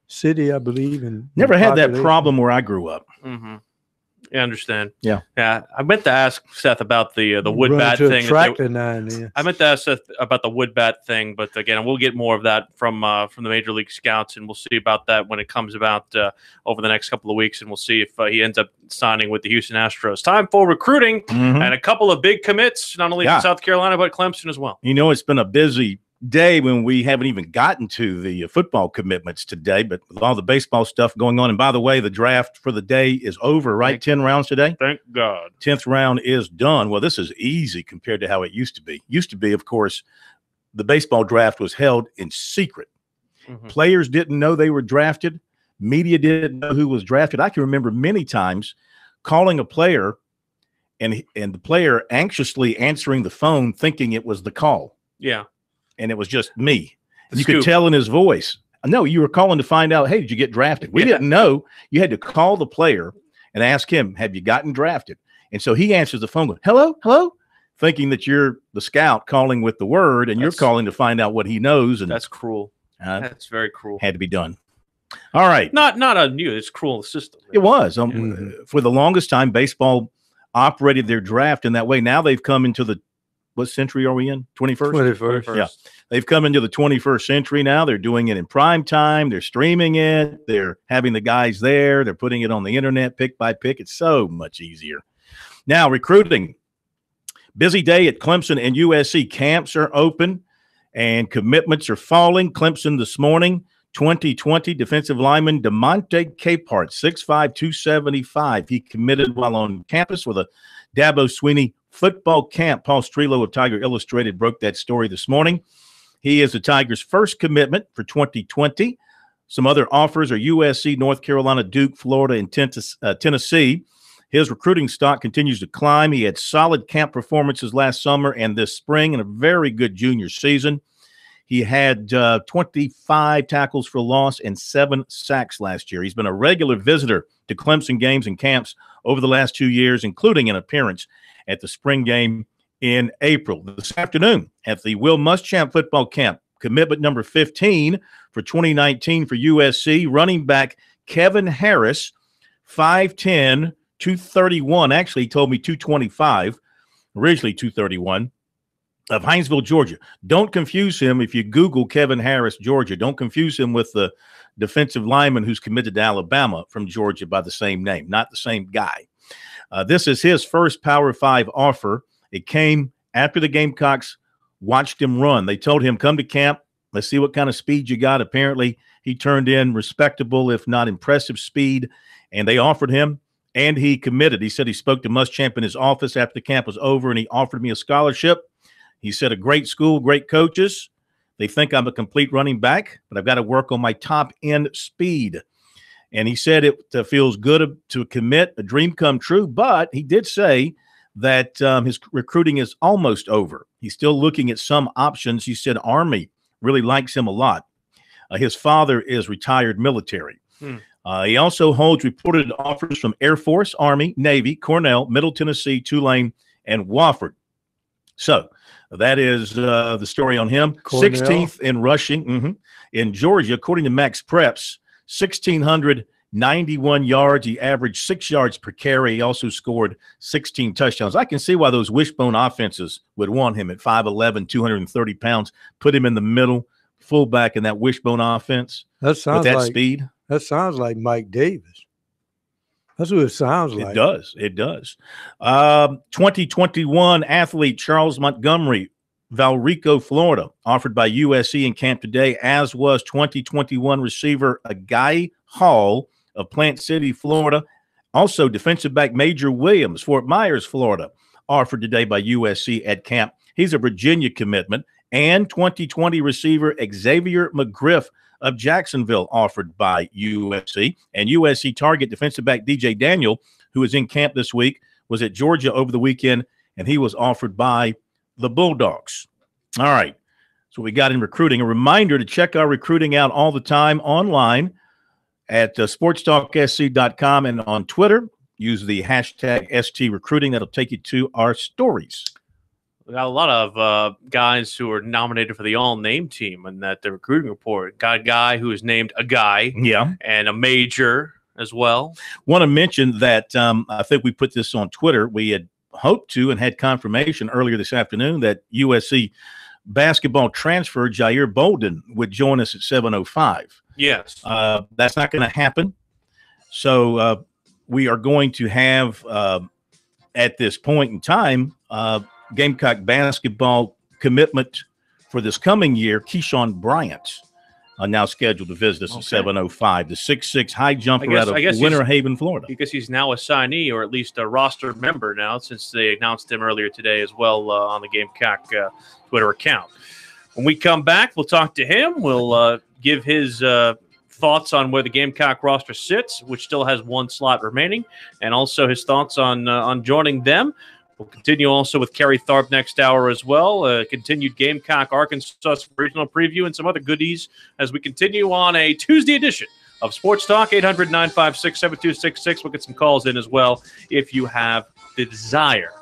city, I believe. Never had that problem where I grew up. Mm-hmm. I understand. Yeah. I meant to ask Seth about the wood bat thing. I meant to ask Seth about the wood bat thing, but again, we'll get more of that from the Major League Scouts, and we'll see about that when it comes about over the next couple of weeks, and we'll see if he ends up signing with the Houston Astros. Time for recruiting and a couple of big commits, not only from South Carolina but Clemson as well. It's been a busy day when we haven't even gotten to the football commitments today, but with all the baseball stuff going on. And by the way, the draft for the day is over, right? 10 rounds today. Thank God. 10th round is done. Well, this is easy compared to how it used to be. Of course, the baseball draft was held in secret. Players didn't know they were drafted. Media didn't know who was drafted. I can remember many times calling a player and the player anxiously answering the phone thinking it was the call. Yeah. And it was just me. You could tell in his voice. No, you were calling to find out, hey, did you get drafted? We didn't know. You had to call the player and ask him, have you gotten drafted? And so he answers the phone going, hello, hello, thinking that you're the scout calling with the word, and you're calling to find out what he knows. And that's cruel. That's very cruel. Had to be done. All right. Not on you. It's cruel system. It was. For the longest time, baseball operated their draft in that way. Now they've come into the what century are we in? 21st? 21st. Yeah. They've come into the 21st century now. They're doing it in prime time. They're streaming it. They're having the guys there. They're putting it on the internet pick by pick. It's so much easier. Now, recruiting. Busy day at Clemson and USC. Camps are open and commitments are falling. Clemson this morning, 2020 defensive lineman DeMonte Capehart, 6'5", 275. He committed while on campus with a Dabo Swinney football camp. Paul Strelo of Tiger Illustrated broke that story this morning. He is the Tigers' first commitment for 2020. Some other offers are USC, North Carolina, Duke, Florida, and Tennessee. His recruiting stock continues to climb. He had solid camp performances last summer and this spring and a very good junior season. He had 25 tackles for loss and 7 sacks last year. He's been a regular visitor to Clemson games and camps over the last 2 years, including an appearance at the spring game in April. This afternoon at the Will Muschamp football camp, commitment number 15 for 2019 for USC, running back Kevin Harris, 5'10", 231. Actually, he told me 225, originally 231, of Hinesville, Georgia. Don't confuse him if you Google Kevin Harris, Georgia. Don't confuse him with the defensive lineman who's committed to Alabama from Georgia by the same name, not the same guy. This is his first Power 5 offer. It came after the Gamecocks watched him run. They told him, come to camp. Let's see what kind of speed you got. Apparently, he turned in respectable, if not impressive speed, and they offered him. And he committed. He said he spoke to Muschamp in his office after the camp was over, and he offered me a scholarship. He said, a great school, great coaches. They think I'm a complete running back, but I've got to work on my top-end speed. And he said it feels good to commit, a dream come true, but he did say that his recruiting is almost over. He's still looking at some options. He said Army really likes him a lot. His father is retired military. He also holds reported offers from Air Force, Army, Navy, Cornell, Middle Tennessee, Tulane, and Wofford. So that is the story on him. Cornell. 16th in rushing in Georgia, according to Max Preps, 1,691 yards. He averaged 6 yards per carry. He also scored 16 touchdowns. I can see why those wishbone offenses would want him at 5'11", 230 pounds, put him in the middle, fullback in that wishbone offense with that speed. That sounds like Mike Davis. That's what it sounds like. It does. It does. 2021 athlete Charles Montgomery, Valrico, Florida, offered by USC in camp today, as was 2021 receiver Guy Hall of Plant City, Florida. Also, defensive back Major Williams, Fort Myers, Florida, offered today by USC at camp. He's a Virginia commitment. And 2020 receiver Xavier McGriff of Jacksonville, offered by USC. And USC target defensive back DJ Daniel, who is in camp this week, was at Georgia over the weekend, and he was offered by the Bulldogs. All right. So we got in recruiting. A reminder to check our recruiting out all the time online at SportsTalkSC.com and on Twitter. Use the hashtag STRecruiting. That'll take you to our stories. We got a lot of guys who are nominated for the all-name team in that the recruiting report. Got a guy who is named a guy, and a major as well. Want to mention that I think we put this on Twitter. We had hoped to and had confirmation earlier this afternoon that USC basketball transfer Jair Bolden would join us at 7:05. Yes. That's not going to happen. So we are going to have, at this point in time, Gamecock basketball commitment for this coming year, Keyshawn Bryant, now scheduled to visit us at 7:05. The 6'6" high jumper out of Winter Haven, Florida. Because he's now a signee, or at least a roster member now, since they announced him earlier today as well on the Gamecock Twitter account. When we come back, we'll talk to him. We'll give his thoughts on where the Gamecock roster sits, which still has one slot remaining, and also his thoughts on joining them. We'll continue also with Kerry Tharp next hour as well. Continued Gamecock Arkansas regional preview and some other goodies as we continue on a Tuesday edition of Sports Talk. 800-956-7266. We'll get some calls in as well if you have the desire.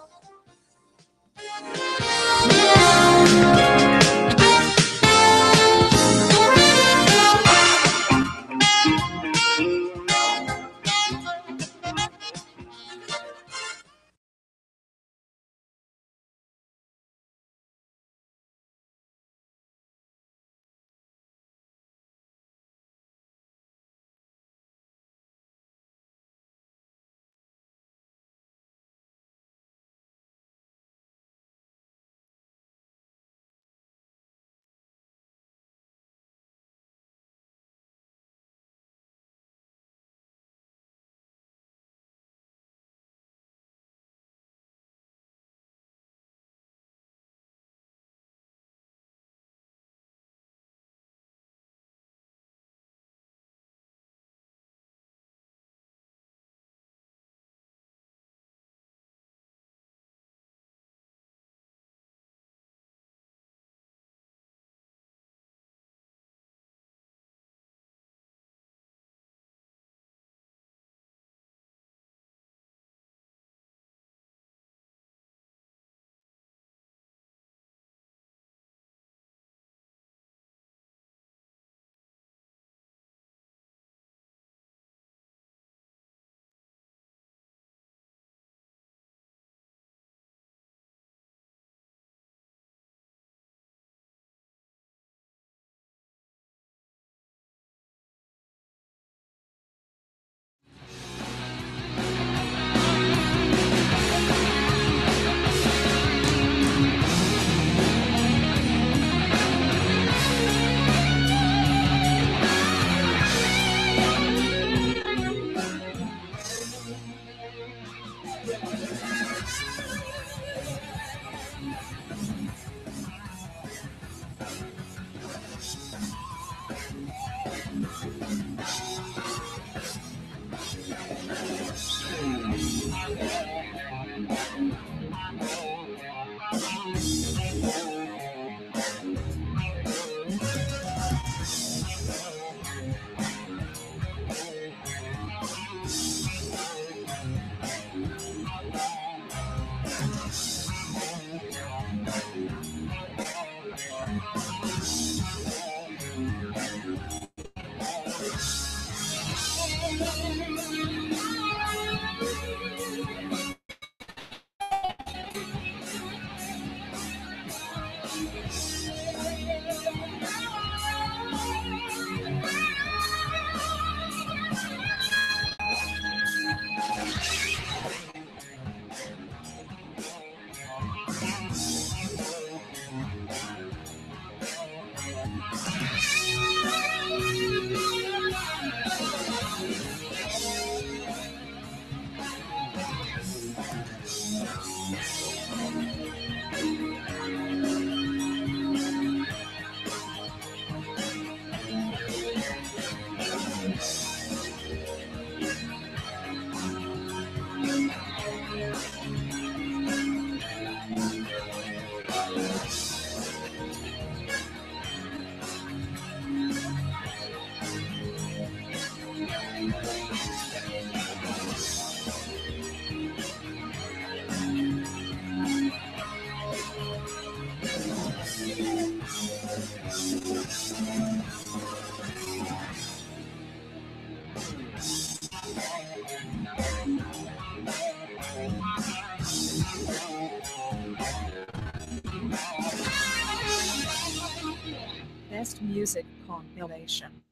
Best music compilation.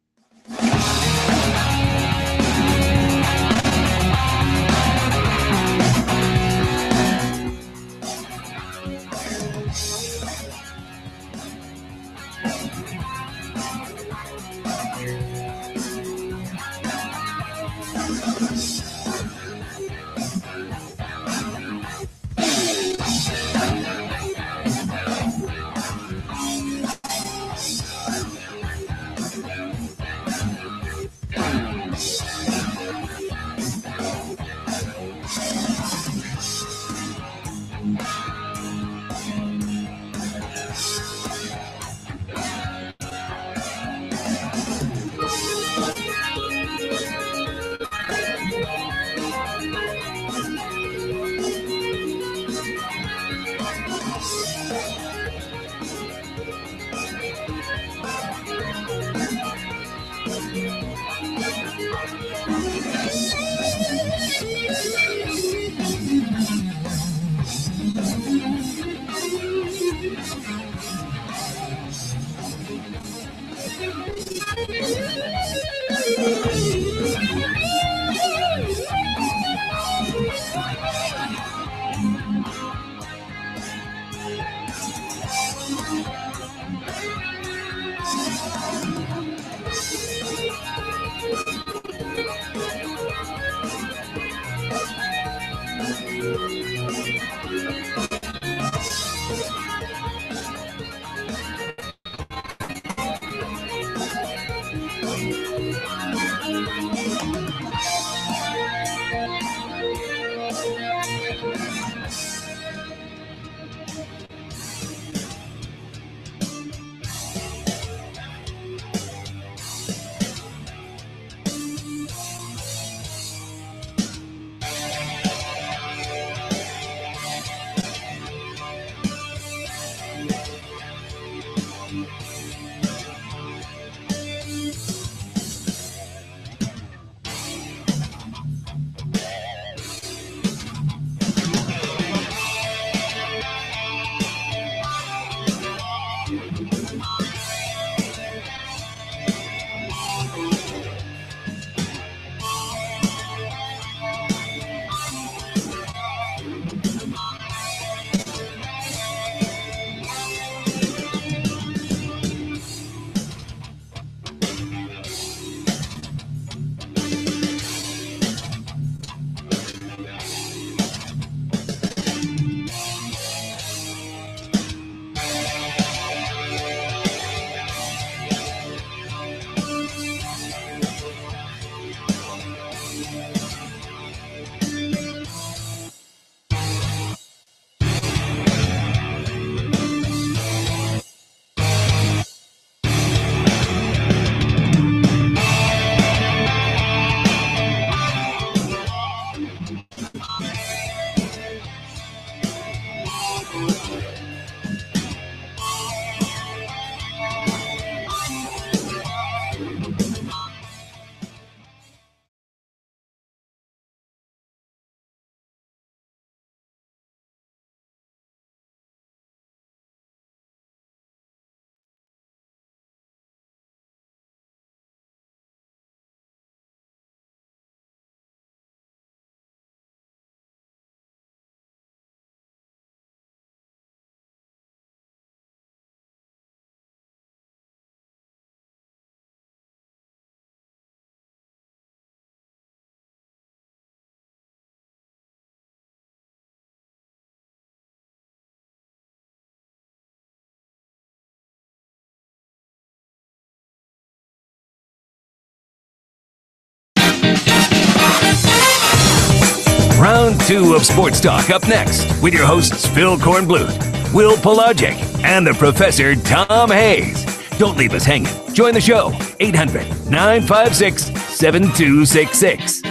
2 of Sports Talk up next with your hosts Phil Kornblut, Will Pelagic, and the Professor Tom Hayes. Don't leave us hanging. Join the show, 800-956-7266.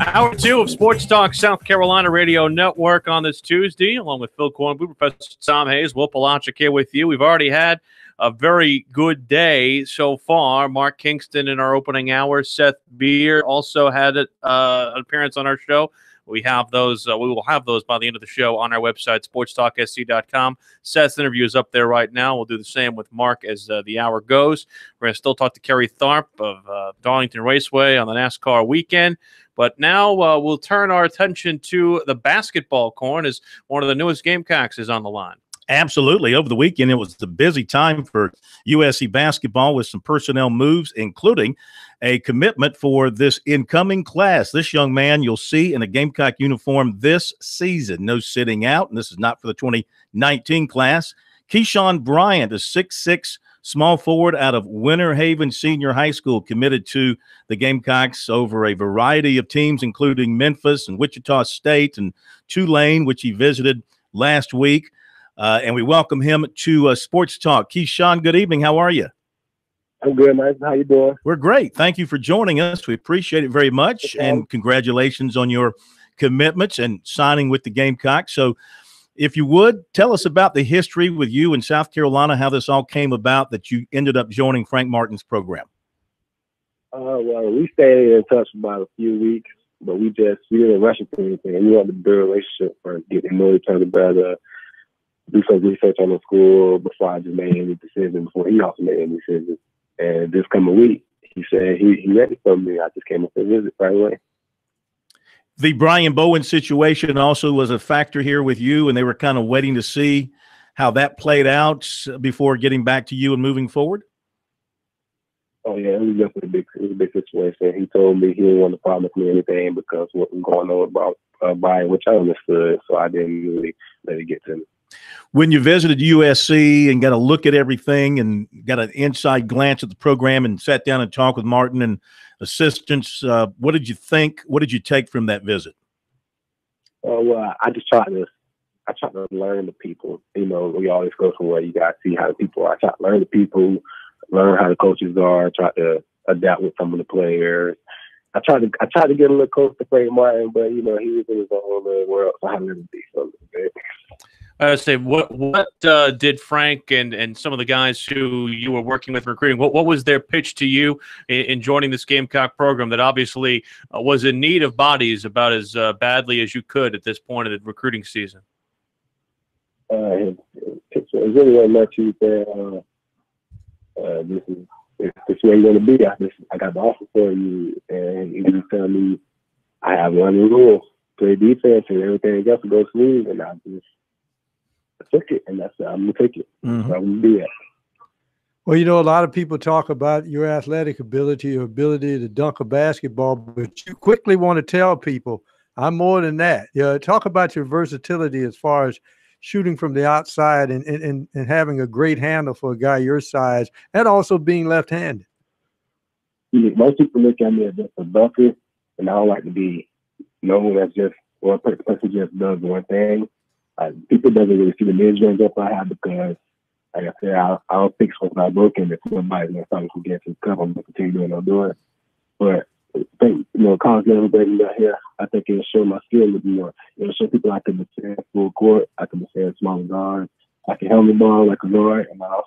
Hour 2 of Sports Talk South Carolina Radio Network on this Tuesday, along with Phil Kornblut, Professor Tom Hayes, Will Pelagic here with you. We've already had a very good day so far. Mark Kingston in our opening hour. Seth Beer also had an appearance on our show. We have those. We will have those by the end of the show on our website, SportsTalkSC.com. Seth's interview is up there right now. We'll do the same with Mark as the hour goes. We're going to still talk to Kerry Tharp of Darlington Raceway on the NASCAR weekend. But now we'll turn our attention to the basketball corn as one of the newest Gamecocks is on the line. Absolutely. Over the weekend, it was a busy time for USC basketball with some personnel moves, including a commitment for this incoming class. This young man you'll see in a Gamecock uniform this season. No sitting out, and this is not for the 2019 class. Keyshawn Bryant, a 6'6", small forward out of Winter Haven Senior High School, committed to the Gamecocks over a variety of teams, including Memphis and Wichita State and Tulane, which he visited last week. And we welcome him to Sports Talk. Keyshawn, good evening. How are you? I'm good, man. How you doing? We're great. Thank you for joining us. We appreciate it very much. Okay. And congratulations on your commitments and signing with the Gamecocks. So if you would, tell us about the history with you in South Carolina, how this all came about that you ended up joining Frank Martin's program. Well, we stayed in touch for about a few weeks, but we didn't rush into anything. We wanted to build a relationship first, get to know each other better, do some research on the school before I just made any decision, before he also made any decision. And this coming week, he said he ready for me. I just came up to visit right away. The Brian Bowen situation also was a factor here with you, and they were kind of waiting to see how that played out before getting back to you and moving forward? Oh, yeah, it was definitely a big situation. He told me he didn't want to promise me anything because what was going on about Brian, which I understood, so I didn't really let it get to me. When you visited USC and got a look at everything and got an inside glance at the program and sat down and talked with Martin and assistants, what did you think? What did you take from that visit? Well, I tried to learn the people. You know, we always go from where you got to see how the people are. I try to learn the people, learn how the coaches are, try to adapt with some of the players. I tried to get a little close to Frank Martin, but, you know, he was in his own little world, so I had to be a little bit. I say, what did Frank and some of the guys who you were working with recruiting, what was their pitch to you in joining this Gamecock program that obviously was in need of bodies about as badly as you could at this point of the recruiting season? It really wasn't much. He said, this is where you're going to be. I got the offer for you. And he was telling me I have one rule, play defense, and everything else goes smooth. And I took it, and that's I'm going to take it. Mm-hmm. So I'm going to do that. Well, you know, a lot of people talk about your athletic ability, your ability to dunk a basketball, but you quickly want to tell people, I'm more than that. Talk about your versatility as far as shooting from the outside and having a great handle for a guy your size, and also being left-handed. Most people look at me as just a dunker, and I don't like to be known as just one person just does one thing. People doesn't really see the mid-range up I have because, like I said, I'll fix what's not broken. If somebody's going to start to get to the cup, I'm going to continue doing what I'm doing. But I think, college level breaking out here, I think it'll show my skill a little more. It'll show people I can defend full court, I can defend smaller guards, I can handle the ball like a guard, and I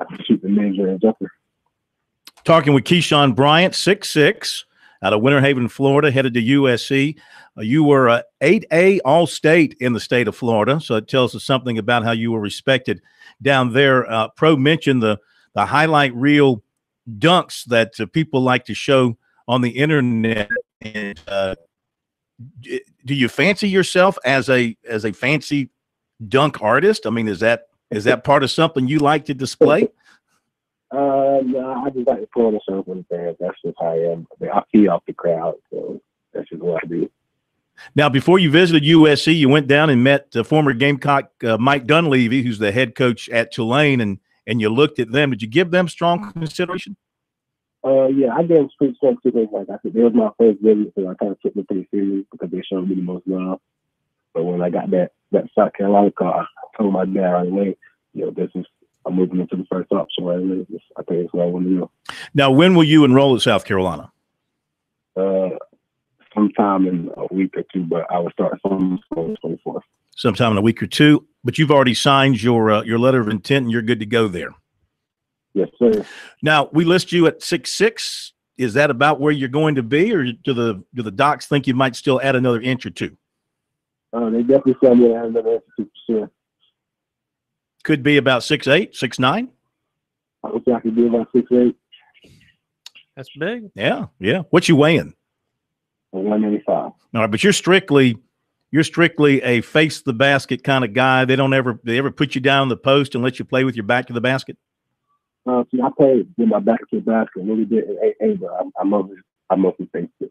can shoot the mid-range jumper. Talking with Keyshawn Bryant, 6'6", out of Winter Haven, Florida, headed to USC. You were 8A All-State in the state of Florida, so it tells us something about how you were respected down there. Pro mentioned the highlight reel dunks that people like to show on the internet. And, do you fancy yourself as a fancy dunk artist? I mean, is that part of something you like to display? No, I just like to pull myself in the fans. That's just how I am. I feed off the crowd, so that's just what I do. Now, before you visited USC, you went down and met former Gamecock Mike Dunleavy, who's the head coach at Tulane, and you looked at them. Did you give them strong consideration? Yeah, I gave pretty strong to them. Like I said, it was my first visit, so I kind of took them pretty serious because they showed me the most love. But when I got that South Carolina call, I told my dad right away, I'm moving into the first option right away. I think it's what I want to do. Now, when will you enroll at South Carolina? Sometime in a week or two, but I will start on the 24th. Sometime in a week or two, but you've already signed your letter of intent and you're good to go there. Yes, sir. Now, we list you at 6'6". Is that about where you're going to be, or do the docs think you might still add another inch or two? They definitely said me to add another inch or two for sure. Could be about 6'8", 6'9". I would say I could be about 6'8". That's big. Yeah. What you weighing? 185. All right, but you're strictly a face the basket kind of guy. They ever put you down in the post and let you play with your back to the basket? See, I played with my back to the basket a little bit in AA, but I'm mostly face the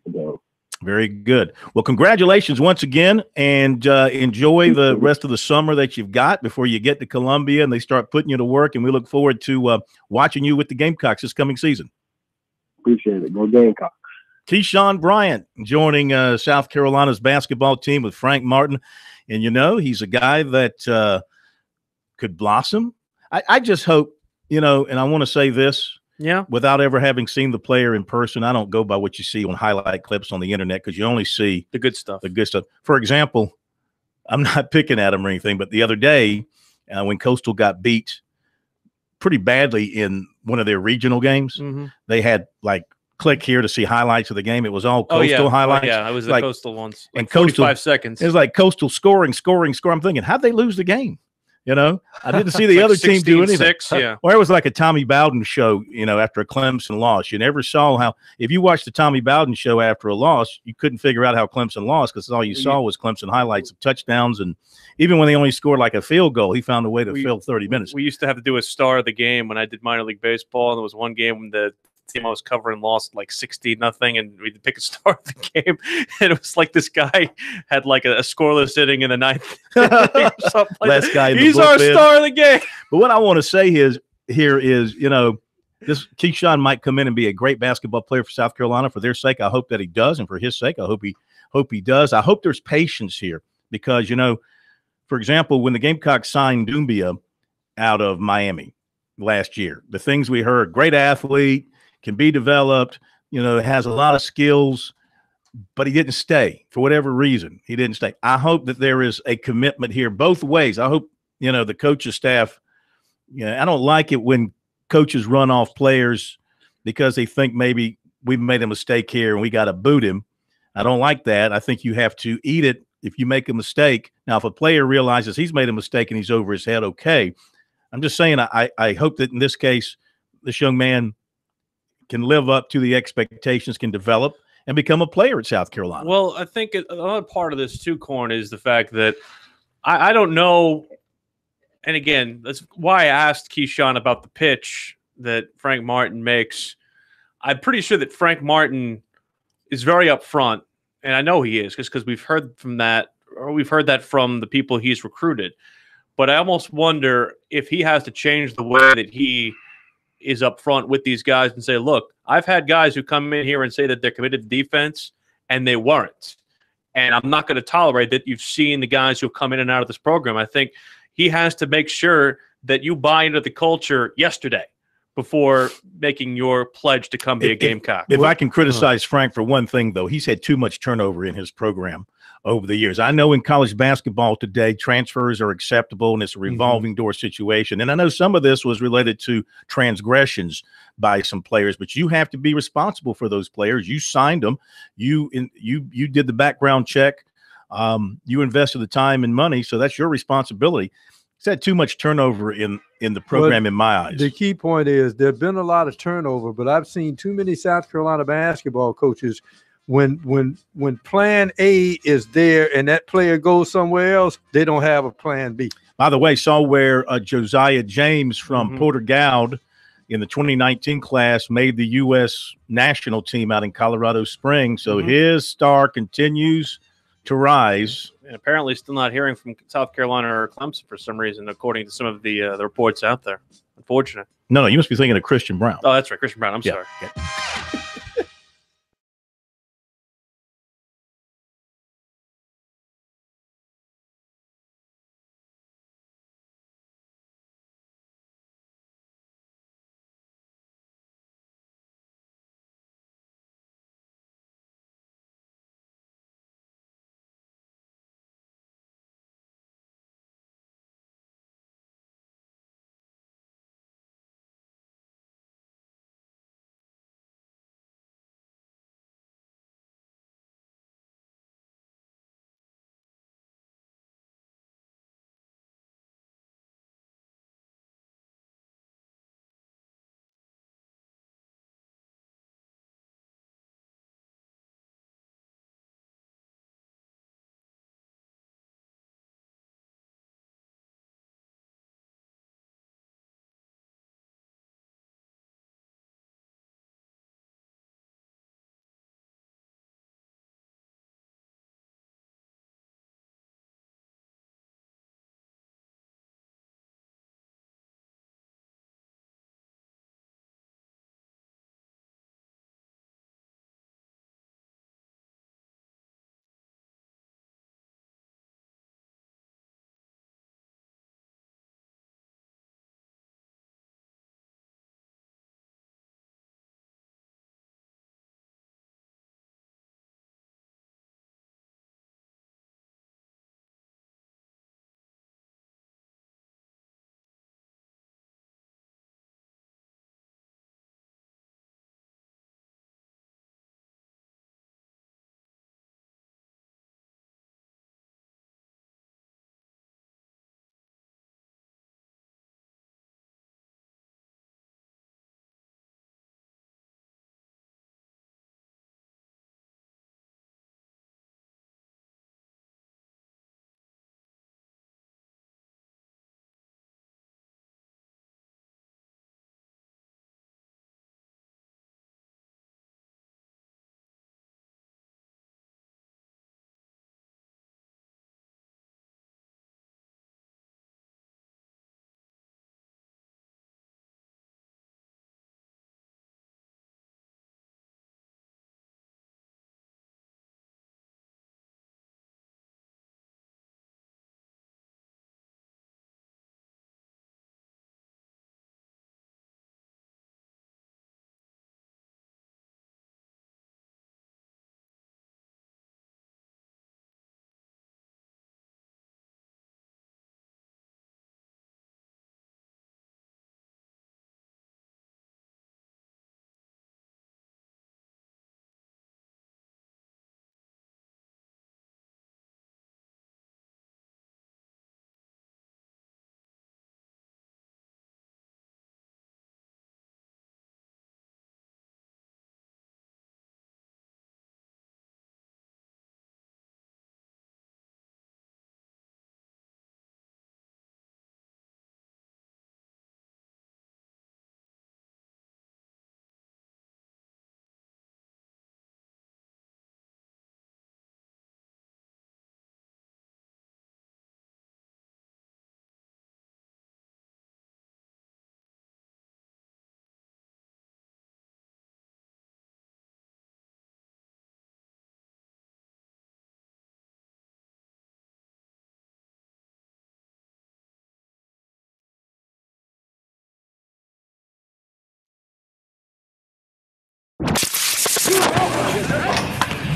ball. Very good. Well, congratulations once again, and enjoy the rest of the summer that you've got before you get to Columbia and they start putting you to work. And we look forward to watching you with the Gamecocks this coming season. Appreciate it. Go Gamecocks. Keyshawn Bryant joining South Carolina's basketball team with Frank Martin. And, he's a guy that could blossom. I just hope, and I want to say this, without ever having seen the player in person. I don't go by what you see on highlight clips on the internet because you only see the good stuff. For example, I'm not picking at him or anything, but the other day when Coastal got beat pretty badly in one of their regional games, they had click here to see highlights of the game. It was all Coastal highlights. It was the Coastal ones. And Coastal, 45 seconds. It was like Coastal scoring. I'm thinking, how'd they lose the game? I didn't see the other team do anything. Or it was like a Tommy Bowden show, after a Clemson loss. You never saw how, if you watched the Tommy Bowden show after a loss, you couldn't figure out how Clemson lost because all you saw was Clemson highlights of touchdowns. And even when they only scored like a field goal, he found a way to fill 30 minutes. We used to have to do a star of the game when I did minor league baseball. And there was one game when the team I was covering lost like 60-0, and we had to pick a star of the game. And it was like this guy had like a scoreless inning in the ninth. Last guy in the He's bullpen. our star of the game. But what I want to say is this Keyshawn might come in and be a great basketball player for South Carolina. For their sake, I hope that he does, and for his sake, I hope he does. I hope there's patience here because for example, when the Gamecocks signed Doumbia out of Miami last year, the things we heard: great athlete, can be developed, has a lot of skills, but he didn't stay for whatever reason. He didn't stay. I hope that there is a commitment here both ways. I hope, the coaching staff, I don't like it when coaches run off players because they think maybe we made a mistake here and we got to boot him. I don't like that. I think you have to eat it if you make a mistake. Now, if a player realizes he's made a mistake and he's over his head, okay. I'm just saying I hope that in this case, this young man can live up to the expectations, can develop, and become a player at South Carolina. Well, I think another part of this too, Corn, is the fact that I don't know, and again, that's why I asked Keyshawn about the pitch that Frank Martin makes. I'm pretty sure that Frank Martin is very upfront, and I know he is because we've heard that from the people he's recruited. But I almost wonder if he has to change the way that he is up front with these guys and say, look, I've had guys who come in here and say that they're committed to defense, and they weren't. And I'm not going to tolerate that. You've seen the guys who have come in and out of this program. I think he has to make sure that you buy into the culture yesterday before making your pledge to come be a Gamecock. If I can criticize Frank for one thing, though, he's had too much turnover in his program over the years. I know in college basketball today, transfers are acceptable and it's a revolving door situation. And I know some of this was related to transgressions by some players, but you have to be responsible for those players. You signed them. You did the background check. You invested the time and money, so that's your responsibility. It's had too much turnover in the program, in my eyes. The key point is there's been a lot of turnover, but I've seen too many South Carolina basketball coaches when plan A is there and that player goes somewhere else, they don't have a plan B. By the way, saw where Josiah James from Porter-Gaud in the 2019 class made the U.S. national team out in Colorado Springs. So his star continues to rise. And apparently still not hearing from South Carolina or Clemson for some reason, according to some of the reports out there. Unfortunate. No, you must be thinking of Christian Brown. Oh, that's right, Christian Brown. I'm sorry. Yeah.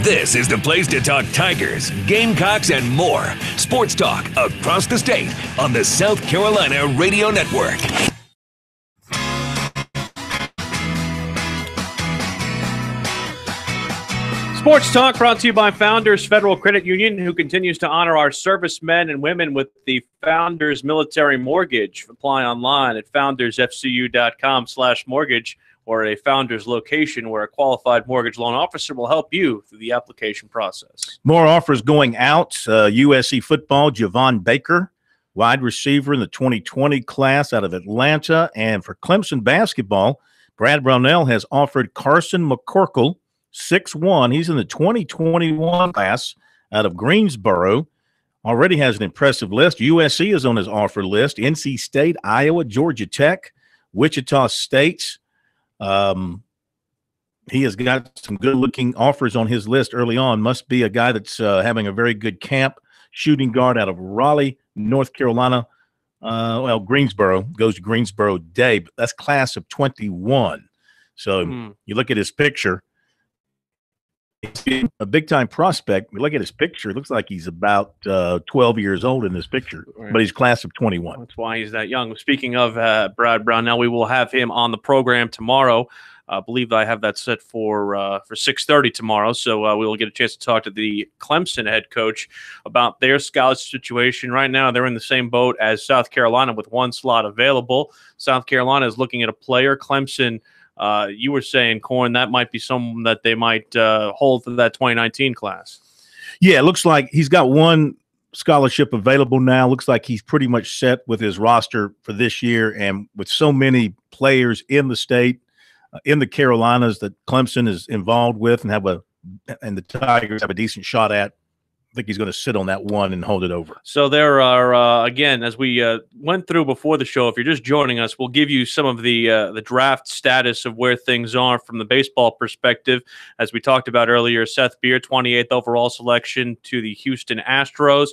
This is the place to talk Tigers, Gamecocks, and more. Sports talk across the state on the South Carolina Radio Network. Sports Talk brought to you by Founders Federal Credit Union, who continues to honor our servicemen and women with the Founders Military Mortgage. Apply online at foundersfcu.com/mortgage or at a Founders location where a qualified mortgage loan officer will help you through the application process. More offers going out. USC football, Javon Baker, wide receiver in the 2020 class out of Atlanta. And for Clemson basketball, Brad Brownell has offered Carson McCorkle, 6'1". He's in the 2021 class out of Greensboro. Already has an impressive list. USC is on his offer list. NC State, Iowa, Georgia Tech, Wichita State. He has got some good-looking offers on his list early on. Must be a guy that's having a very good camp. Shooting guard out of Raleigh, North Carolina. Well, Greensboro, goes to Greensboro Day, but that's class of 21. So you look at his picture, he's a big-time prospect. You look at his picture, it looks like he's about 12 years old in this picture, but he's class of 21. That's why he's that young. Speaking of Brad Brown, now we will have him on the program tomorrow. I believe I have that set for 6:30 tomorrow, so we will get a chance to talk to the Clemson head coach about their scout situation. Right now, they're in the same boat as South Carolina with one slot available. South Carolina is looking at a player. Clemson, you were saying, Corn, that might be someone that they might hold for that 2019 class. Yeah, it looks like he's got one scholarship available now. Looks like he's pretty much set with his roster for this year, and with so many players in the state, in the Carolinas that Clemson is involved with and the Tigers have a decent shot at, I think he's going to sit on that one and hold it over. So there are, again, as we went through before the show, if you're just joining us, we'll give you some of the draft status of where things are from the baseball perspective. As we talked about earlier, Seth Beer, 28th overall selection to the Houston Astros.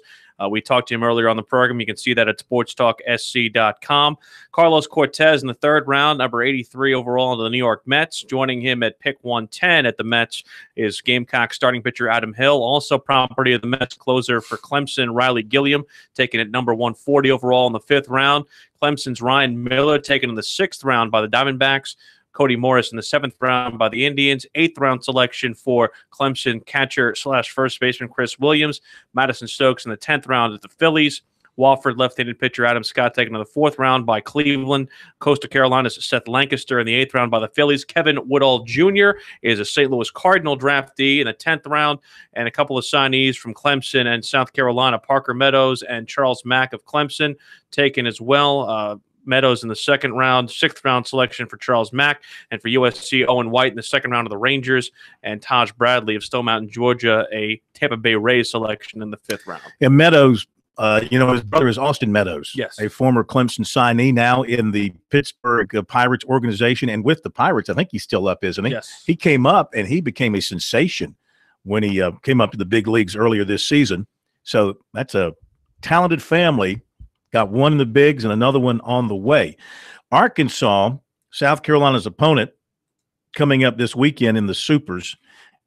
We talked to him earlier on the program. You can see that at SportsTalkSC.com. Carlos Cortez in the third round, number 83 overall to the New York Mets. Joining him at pick 110 at the Mets is Gamecock starting pitcher Adam Hill, also property of the Mets closer for Clemson, Riley Gilliam, taken at number 140 overall in the fifth round. Clemson's Ryan Miller taken in the sixth round by the Diamondbacks. Cody Morris in the seventh round by the Indians. Eighth round selection for Clemson catcher / first baseman Chris Williams. Madison Stokes in the 10th round at the Phillies. Wofford left-handed pitcher Adam Scott taken in the fourth round by Cleveland. Coastal Carolina's Seth Lancaster in the eighth round by the Phillies. Kevin Woodall Jr. is a St. Louis Cardinal draftee in the 10th round. And a couple of signees from Clemson and South Carolina, Parker Meadows and Charles Mack of Clemson, taken as well. Meadows in the second round, sixth round selection for Charles Mack, and for USC, Owen White in the second round of the Rangers, and Taj Bradley of Stone Mountain, Georgia, a Tampa Bay Rays selection in the fifth round. And Meadows, his brother is Austin Meadows, yes, a former Clemson signee, now in the Pittsburgh Pirates organization, and with the Pirates, I think he's still up, isn't he? Yes. He came up, and he became a sensation when he came up to the big leagues earlier this season. So that's a talented family. Got one in the bigs and another one on the way. Arkansas, South Carolina's opponent, coming up this weekend in the Supers.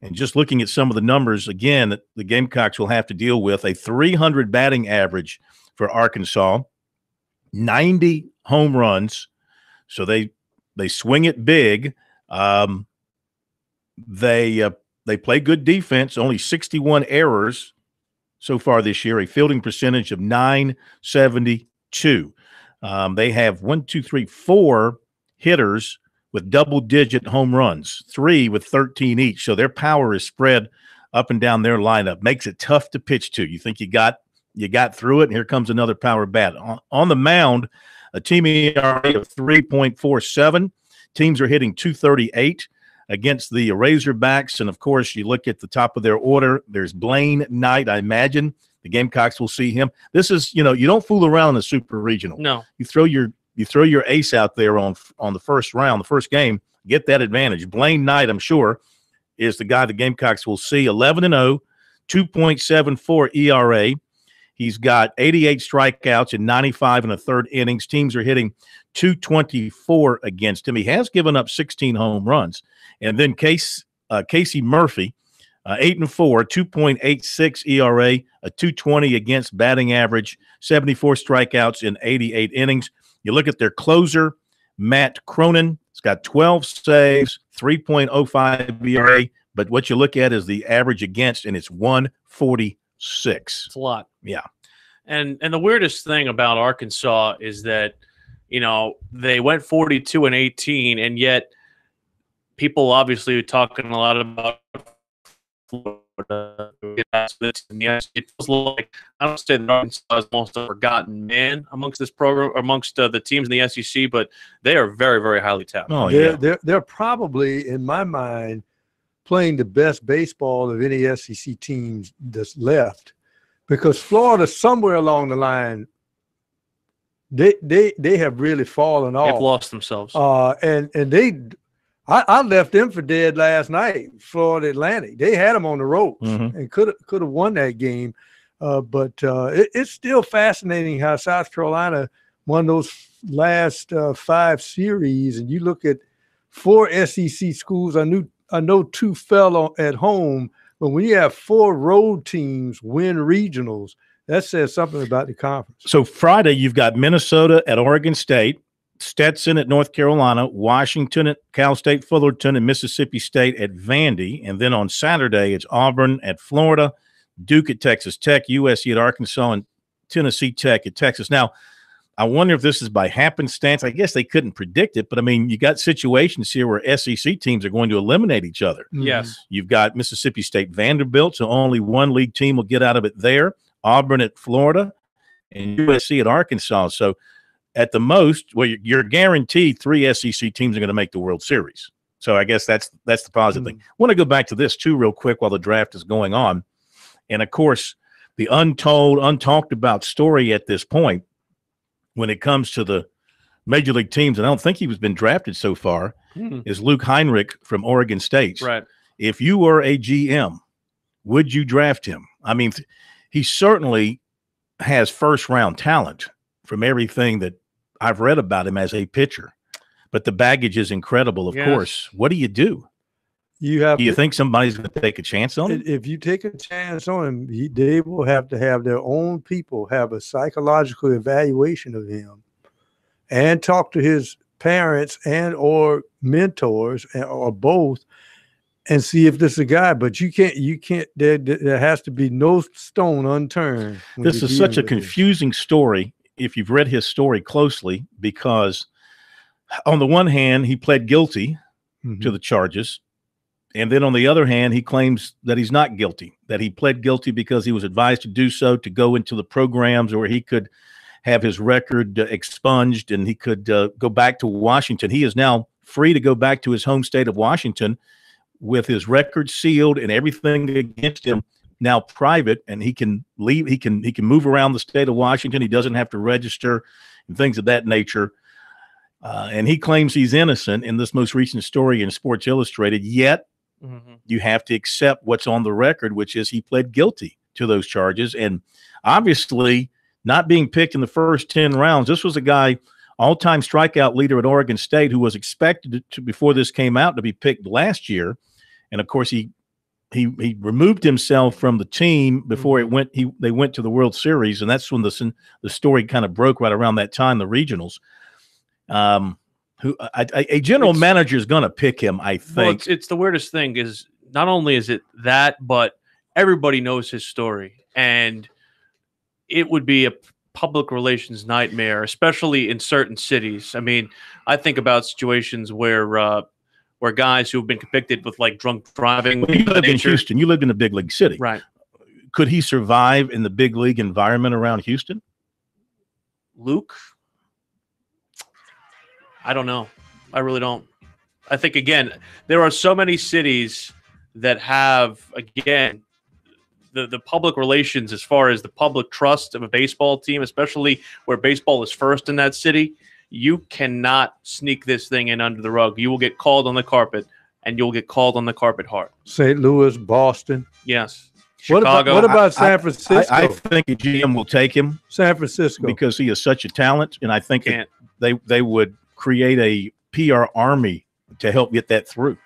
And just looking at some of the numbers, again, that the Gamecocks will have to deal with, a 300 batting average for Arkansas, 90 home runs. So they swing it big. They play good defense, only 61 errors so far this year, a fielding percentage of .972. They have 4 hitters with double-digit home runs, 3 with 13 each. So their power is spread up and down their lineup. Makes it tough to pitch to. You think you got through it, and here comes another power bat. On the mound, a team ERA of 3.47. Teams are hitting .238 against the Razorbacks. And, of course, you look at the top of their order. There's Blaine Knight, I imagine. The Gamecocks will see him. This is, you don't fool around in the Super Regional. No. You throw your ace out there on the first round, the first game, get that advantage. Blaine Knight, I'm sure, is the guy the Gamecocks will see. 11-0, 2.74 ERA. He's got 88 strikeouts in 95 and a third innings. Teams are hitting .224 against him. He has given up 16 home runs. And then Casey Murphy, 8-4, 2.86 ERA, a .220 against batting average, 74 strikeouts in 88 innings. You look at their closer, Matt Cronin. He's got 12 saves, 3.05 ERA. But what you look at is the average against, and it's 146. It's a lot. Yeah. And the weirdest thing about Arkansas is that, they went 42-18, and yet people obviously are talking a lot about Florida. It feels like, I don't say that Arkansas is almost a forgotten man amongst this program, amongst the teams in the SEC, but they are very, very highly touted. Oh, they're probably, in my mind, playing the best baseball of any SEC teams that's left, because Florida somewhere along the line they have really fallen off. They've lost themselves. I left them for dead last night. Florida Atlantic. They had them on the ropes and could have won that game. But it's still fascinating how South Carolina won those last 5 series. And you look at 4 SEC schools. I know 2 fell at home, but when you have 4 road teams win regionals, that says something about the conference. So Friday, you've got Minnesota at Oregon State, Stetson at North Carolina, Washington at Cal State Fullerton, and Mississippi State at Vandy. And then on Saturday, it's Auburn at Florida, Duke at Texas Tech, USC at Arkansas, and Tennessee Tech at Texas. Now, I wonder if this is by happenstance. I guess they couldn't predict it, but I mean, you got situations here where SEC teams are going to eliminate each other. Yes. You've got Mississippi State Vanderbilt, so only one league team will get out of it there. Auburn at Florida, and USC at Arkansas. So at the most, well, you're guaranteed 3 SEC teams are going to make the World Series. So I guess that's the positive thing. I want to go back to this too real quick while the draft is going on. And of course, the untalked about story at this point when it comes to the major league teams, and I don't think he's been drafted so far, is Luke Heinrich from Oregon State. Right. If you were a GM, would you draft him? I mean, he certainly has first-round talent from everything that I've read about him as a pitcher. But the baggage is incredible, of course. What do? Do you think somebody's going to take a chance on him? If you take a chance on him, they will have to have their own people have a psychological evaluation of him and talk to his parents and or mentors or both and see if this is a guy. But you can't, there has to be no stone unturned. This is such a confusing story if you've read his story closely, because on the one hand, he pled guilty to the charges. And then on the other hand, he claims that he's not guilty, that he pled guilty because he was advised to do so, to go into the programs where he could have his record expunged and he could go back to Washington. He is now free to go back to his home state of Washington with his record sealed and everything against him now private, and he can leave. He can move around the state of Washington. He doesn't have to register and things of that nature. And he claims he's innocent in this most recent story in Sports Illustrated, yet you have to accept what's on the record, which is he pled guilty to those charges. And obviously not being picked in the first 10 rounds, this was a guy, all-time strikeout leader at Oregon State, who was expected to, before this came out, to be picked last year. And of course, he removed himself from the team before they went to the World Series, and that's when the story kind of broke right around that time, the regionals. A general manager is going to pick him, I think. Well, it's the weirdest thing is not only is it that, but everybody knows his story, and it would be a public relations nightmare, especially in certain cities. I mean, I think about situations where guys who have been convicted with like drunk driving. Well, you lived in Houston. You lived in a big league city. Right. Could he survive in the big league environment around Houston? Luke? I don't know. I really don't. I think, again, there are so many cities that have, again, the public relations as far as the public trust of a baseball team, especially where baseball is first in that city. You cannot sneak this thing in under the rug. You will get called on the carpet, and you'll get called on the carpet hard. St. Louis, Boston. Yes. Chicago. What about San Francisco? I think a GM will take him. San Francisco. Because he is such a talent, and I think they would create a PR army to help get that through.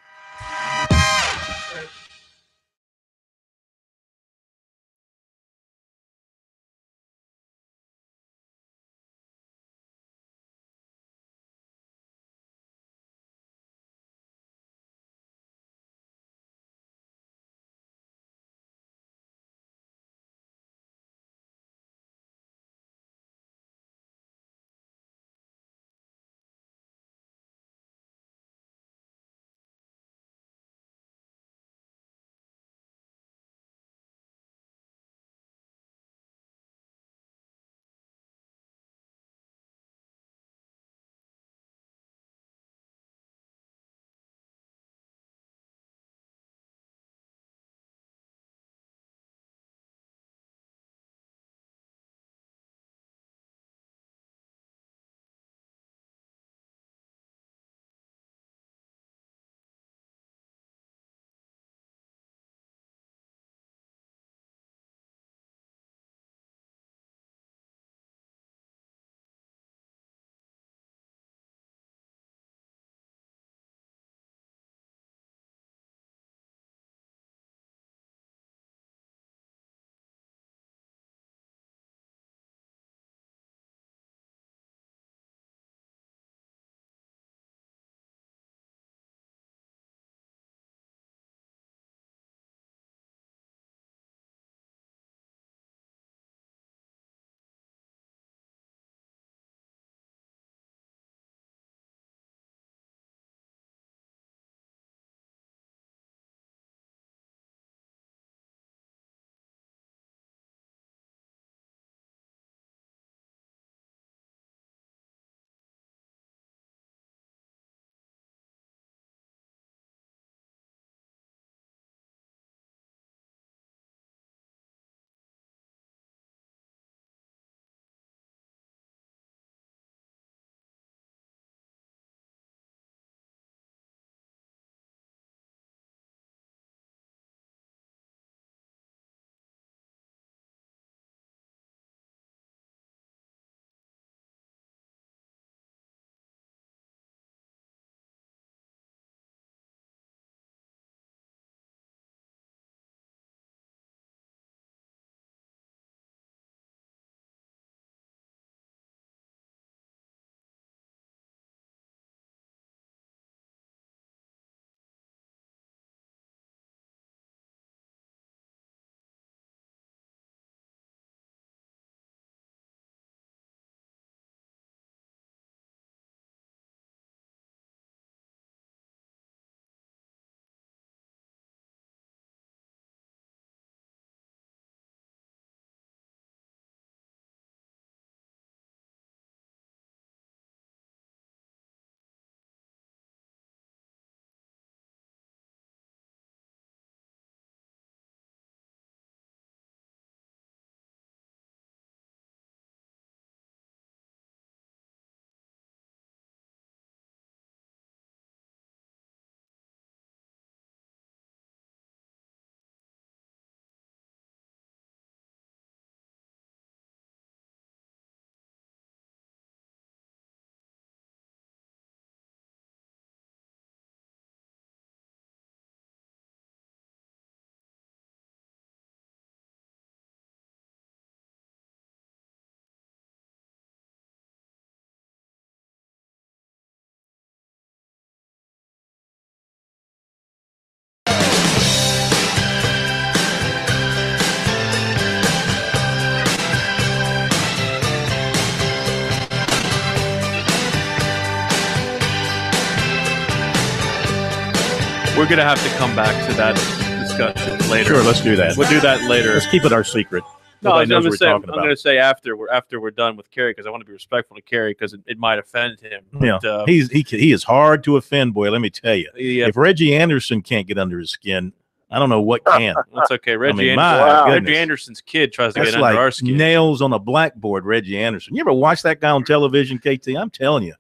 We're going to have to come back to that discussion later. Sure, let's do that. We'll do that later. Let's keep it our secret. No, I'm Nobody knows what we're talking going about. to say after we're done with Kerry, because I want to be respectful to Kerry, because it might offend him. But, Yeah, he is hard to offend, boy. Let me tell you. Yeah. If Reggie Anderson can't get under his skin, I don't know what can. That's okay. Reggie Anderson's kid tries to That's get under like our skin. nails on a blackboard, Reggie Anderson. You ever watch that guy on television, KT? I'm telling you.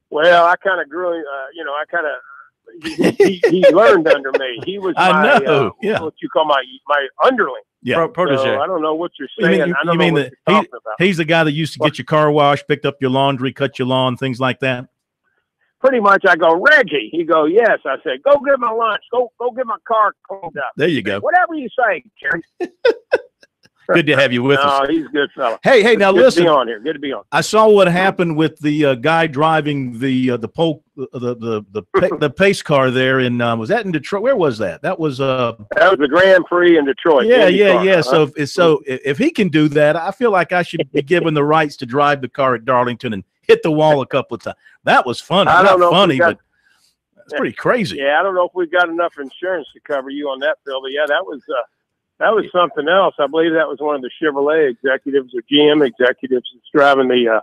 Well, I kind of grew, he learned under me. He was what you call my underling. Yeah, protege. So I don't know what you're saying. I don't know what you're talking about. He's the guy that used to get your car washed, picked up your laundry, cut your lawn, things like that. Pretty much, I go, Reggie. He go, yes. I said, go get my lunch. Go get my car cleaned up. There you go. Whatever you say, Kerry. Good to have you with us. No, he's a good fella. Hey, now listen. Good to be on here. Good to be on. I saw what happened with the guy driving the pace car there in was that in Detroit? Where was that? That was the Grand Prix in Detroit. Yeah. So if he can do that, I feel like I should be given the rights to drive the car at Darlington and hit the wall a couple of times. That was funny. Not funny, but it's pretty crazy. Yeah, I don't know if we've got enough insurance to cover you on that, Phil. But yeah, that was something else. I believe that was one of the Chevrolet executives or GM executives that's driving the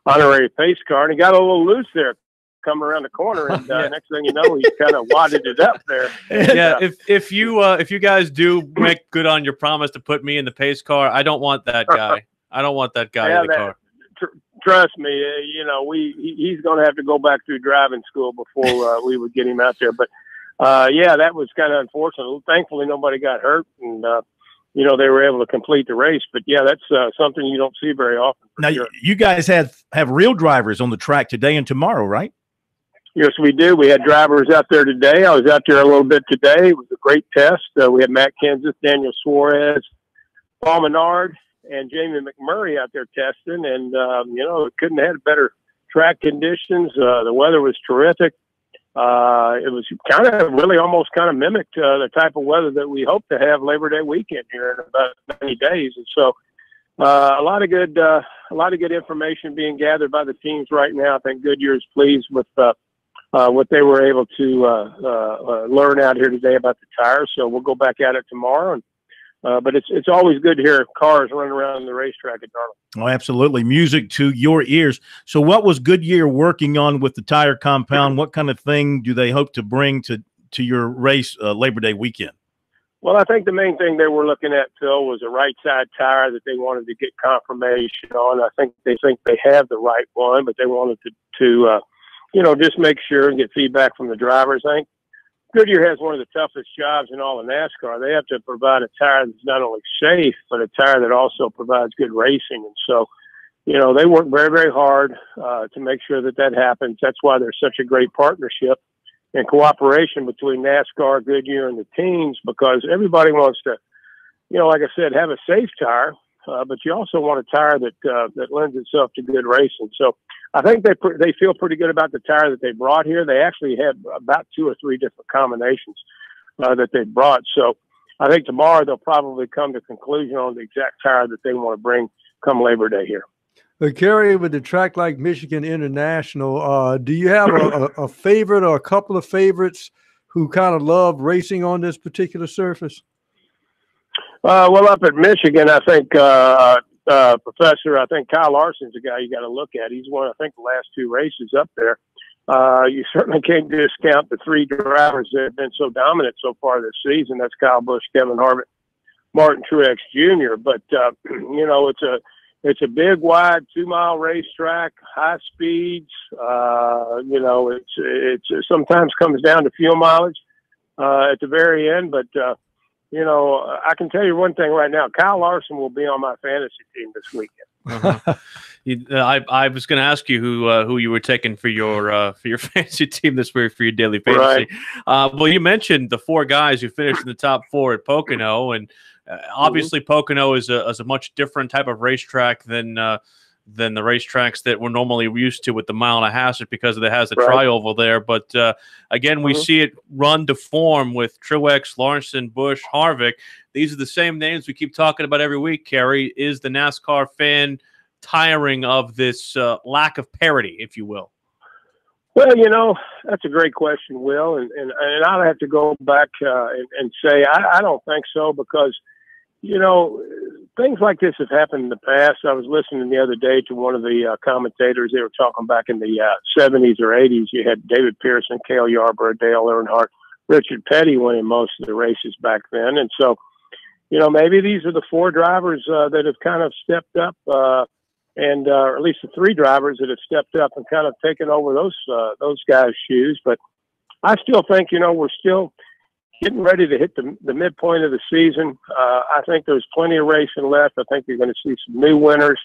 honorary pace car, and he got a little loose there coming around the corner, and next thing you know, he kind of wadded it up there. Yeah, if you guys do make good on your promise to put me in the pace car, I don't want that guy. I don't want that guy in the car. Trust me, he's going to have to go back through driving school before we would get him out there. But that was kind of unfortunate. Thankfully, nobody got hurt, and they were able to complete the race. But yeah, that's something you don't see very often. Now, you guys have real drivers on the track today and tomorrow, right? Yes, we do. We had drivers out there today. I was out there a little bit today. It was a great test. We had Matt Kenseth, Daniel Suarez, Paul Menard, and Jamie McMurray out there testing. And, it couldn't have had better track conditions. The weather was terrific. It was almost mimicked the type of weather that we hope to have Labor Day weekend here in about 90 days. And so a lot of good information being gathered by the teams right now. I think Goodyear is pleased with what they were able to learn out here today about the tires. So we'll go back at it tomorrow. But it's always good to hear cars running around the racetrack at Darlington. Oh, absolutely. Music to your ears. So what was Goodyear working on with the tire compound? What kind of thing do they hope to bring to your race Labor Day weekend? Well, I think the main thing they were looking at, Phil, was a right side tire that they wanted to get confirmation on. I think they have the right one, but they wanted to just make sure and get feedback from the drivers. I think Goodyear has one of the toughest jobs in all of NASCAR. They have to provide a tire that's not only safe, but a tire that also provides good racing. And so, they work very, very hard to make sure that happens. That's why there's such a great partnership and cooperation between NASCAR, Goodyear, and the teams, because everybody wants to, like I said, have a safe tire, but you also want a tire that lends itself to good racing. So I think they feel pretty good about the tire that they brought here. They actually had about 2 or 3 different combinations that they brought. So I think tomorrow they'll probably come to a conclusion on the exact tire that they want to bring come Labor Day here. But Kerry, with a track like Michigan International, do you have a favorite or a couple of favorites who kind of love racing on this particular surface? Well, up at Michigan, I think Professor, I think Kyle Larson's a guy you got to look at. He's won, I think, the last 2 races up there. You certainly can't discount the 3 drivers that have been so dominant so far this season. That's Kyle Busch, Kevin Harvick, Martin Truex Jr. But it's a big, wide 2-mile racetrack, high speeds. It sometimes comes down to fuel mileage at the very end, but. I can tell you one thing right now. Kyle Larson will be on my fantasy team this weekend. I was going to ask you who you were taking for your fantasy team this week for your daily fantasy. Right. Well, you mentioned the 4 guys who finished in the top 4 at Pocono, and obviously Pocono is a much different type of racetrack than the racetracks that we're normally used to with the mile and a half, just because it has the tri-oval there. But again, we see it run to form with Truex, Larson, Busch, Harvick. These are the same names we keep talking about every week, Kerry. Is the NASCAR fan tiring of this lack of parity, if you will? Well, that's a great question, Will, and I'll have to go back and say I don't think so because things like this have happened in the past. I was listening the other day to one of the commentators. They were talking back in the 70s or 80s. You had David Pearson, Cale Yarborough, Dale Earnhardt, Richard Petty winning most of the races back then. And so, maybe these are the 4 drivers that have kind of stepped up, or at least the 3 drivers that have stepped up and kind of taken over those guys' shoes. But I still think, we're still getting ready to hit the midpoint of the season. I think there's plenty of racing left. I think you're going to see some new winners.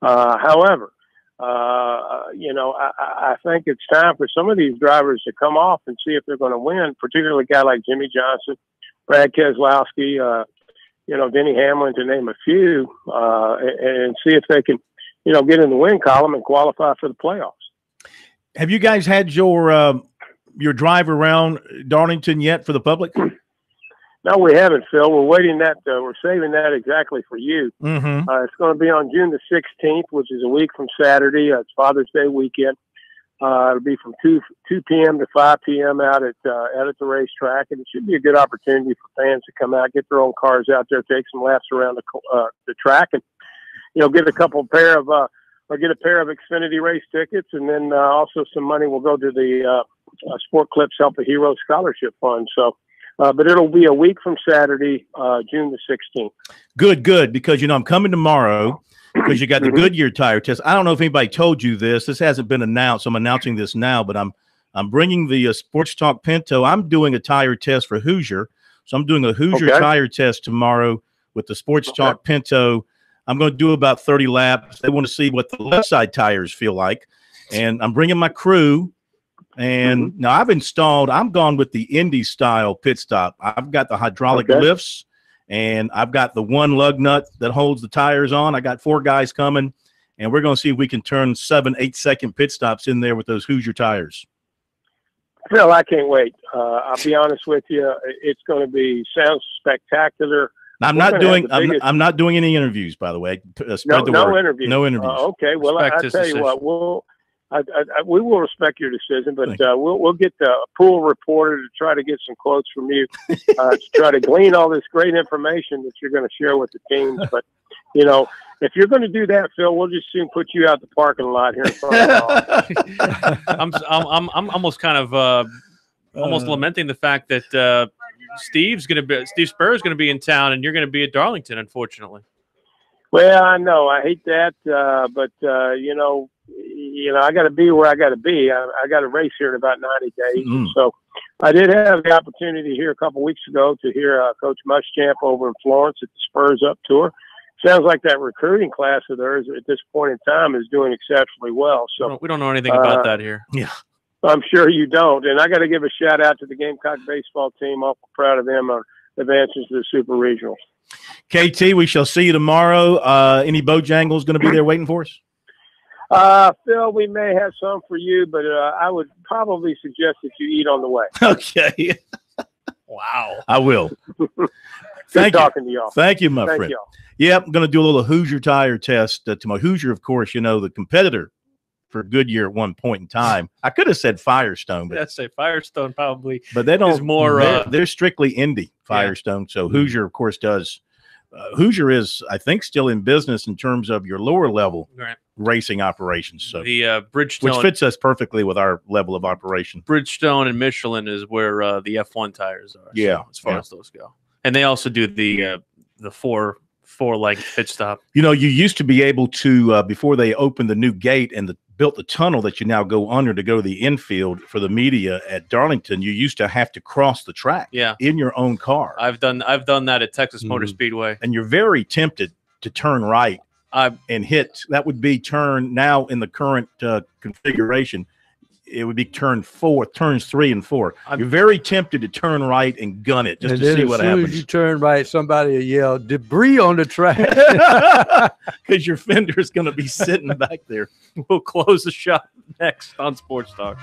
However, I think it's time for some of these drivers to come off and see if they're going to win, particularly a guy like Jimmy Johnson, Brad Keselowski, Denny Hamlin, to name a few, and see if they can, get in the win column and qualify for the playoffs. Have you guys had your drive around Darlington yet for the public? No, we haven't, Phil. We're waiting that. We're saving that exactly for you. Mm-hmm. It's going to be on June the 16th, which is a week from Saturday. It's Father's Day weekend. It'll be from 2 p.m. to 5 p.m. out at the racetrack, and it should be a good opportunity for fans to come out, get their own cars out there, take some laps around the track, and get a pair of Xfinity race tickets, and then also some money will go to the Sport Clips Help a Hero Scholarship Fund. So, but it'll be a week from Saturday, June the 16th. Good, because I'm coming tomorrow. Because you got the Goodyear tire test. I don't know if anybody told you this. This hasn't been announced. I'm announcing this now, but I'm bringing the Sports Talk Pinto. I'm doing a tire test for Hoosier, so I'm doing a Hoosier tire test tomorrow with the Sports Talk Pinto. I'm going to do about 30 laps. They want to see what the left side tires feel like, and I'm bringing my crew. And now I'm gone with the Indy style pit stop. I've got the hydraulic lifts. And I've got the one lug nut that holds the tires on. I got 4 guys coming, and we're going to see if we can turn 7-8 second pit stops in there with those Hoosier tires. Phil, I can't wait. I'll be honest with you. It's going to sounds spectacular. I'm not doing any interviews, by the way. Spread the word. No interviews. No interviews. Okay. Well, I tell you what, we will respect your decision, but we'll get the pool reporter to try to get some quotes from you to try to glean all this great information that you're going to share with the teams. But if you're going to do that, Phil, we'll just soon put you out the parking lot here in front of the office. I'm almost kind of almost lamenting the fact that Steve Spur is going to be in town and you're going to be at Darlington, unfortunately. Well, I know I hate that, but I got to be where I got to be. I got a race here in about 90 days. So I did have the opportunity here a couple weeks ago to hear Coach Muschamp over in Florence at the Spurs Up Tour. Sounds like that recruiting class of theirs at this point in time is doing exceptionally well. So we don't know anything about that here. Yeah, I'm sure you don't. And I got to give a shout out to the Gamecock baseball team. Awful proud of them on advancing to the Super Regionals. KT, we shall see you tomorrow. Any Bojangles going to be there waiting for us? Phil, we may have some for you, but I would probably suggest that you eat on the way. Okay. Wow. I will. Thank you. Talking to y'all. Thank you, my friend. Y'all. Yeah, I'm going to do a little Hoosier tire test to my Hoosier, of course, the competitor for Goodyear at one point in time. I could have said Firestone, but I'd say Firestone probably. But they don't. Is more. They're strictly Indy Firestone. So Hoosier, of course, does. Hoosier is, I think, still in business in terms of your lower level racing operations. So the Bridgestone, which fits us perfectly with our level of operation. Bridgestone and Michelin is where the F1 tires are. Yeah, so, as far as those go, and they also do the four-leg pit stop. You used to be able to before they opened the new gate and built the tunnel that you now go under to go to the infield for the media at Darlington. You used to have to cross the track in your own car. I've done that at Texas Motor Speedway. And you're very tempted to turn right and hit. That would be turn now in the current configuration. It would be turns 3 and 4. You're very tempted to turn right and gun it just to see what happens. As soon as you turn right, somebody will yell, "Debris on the track," because your fender is going to be sitting back there. We'll close the shop next on Sports Talk.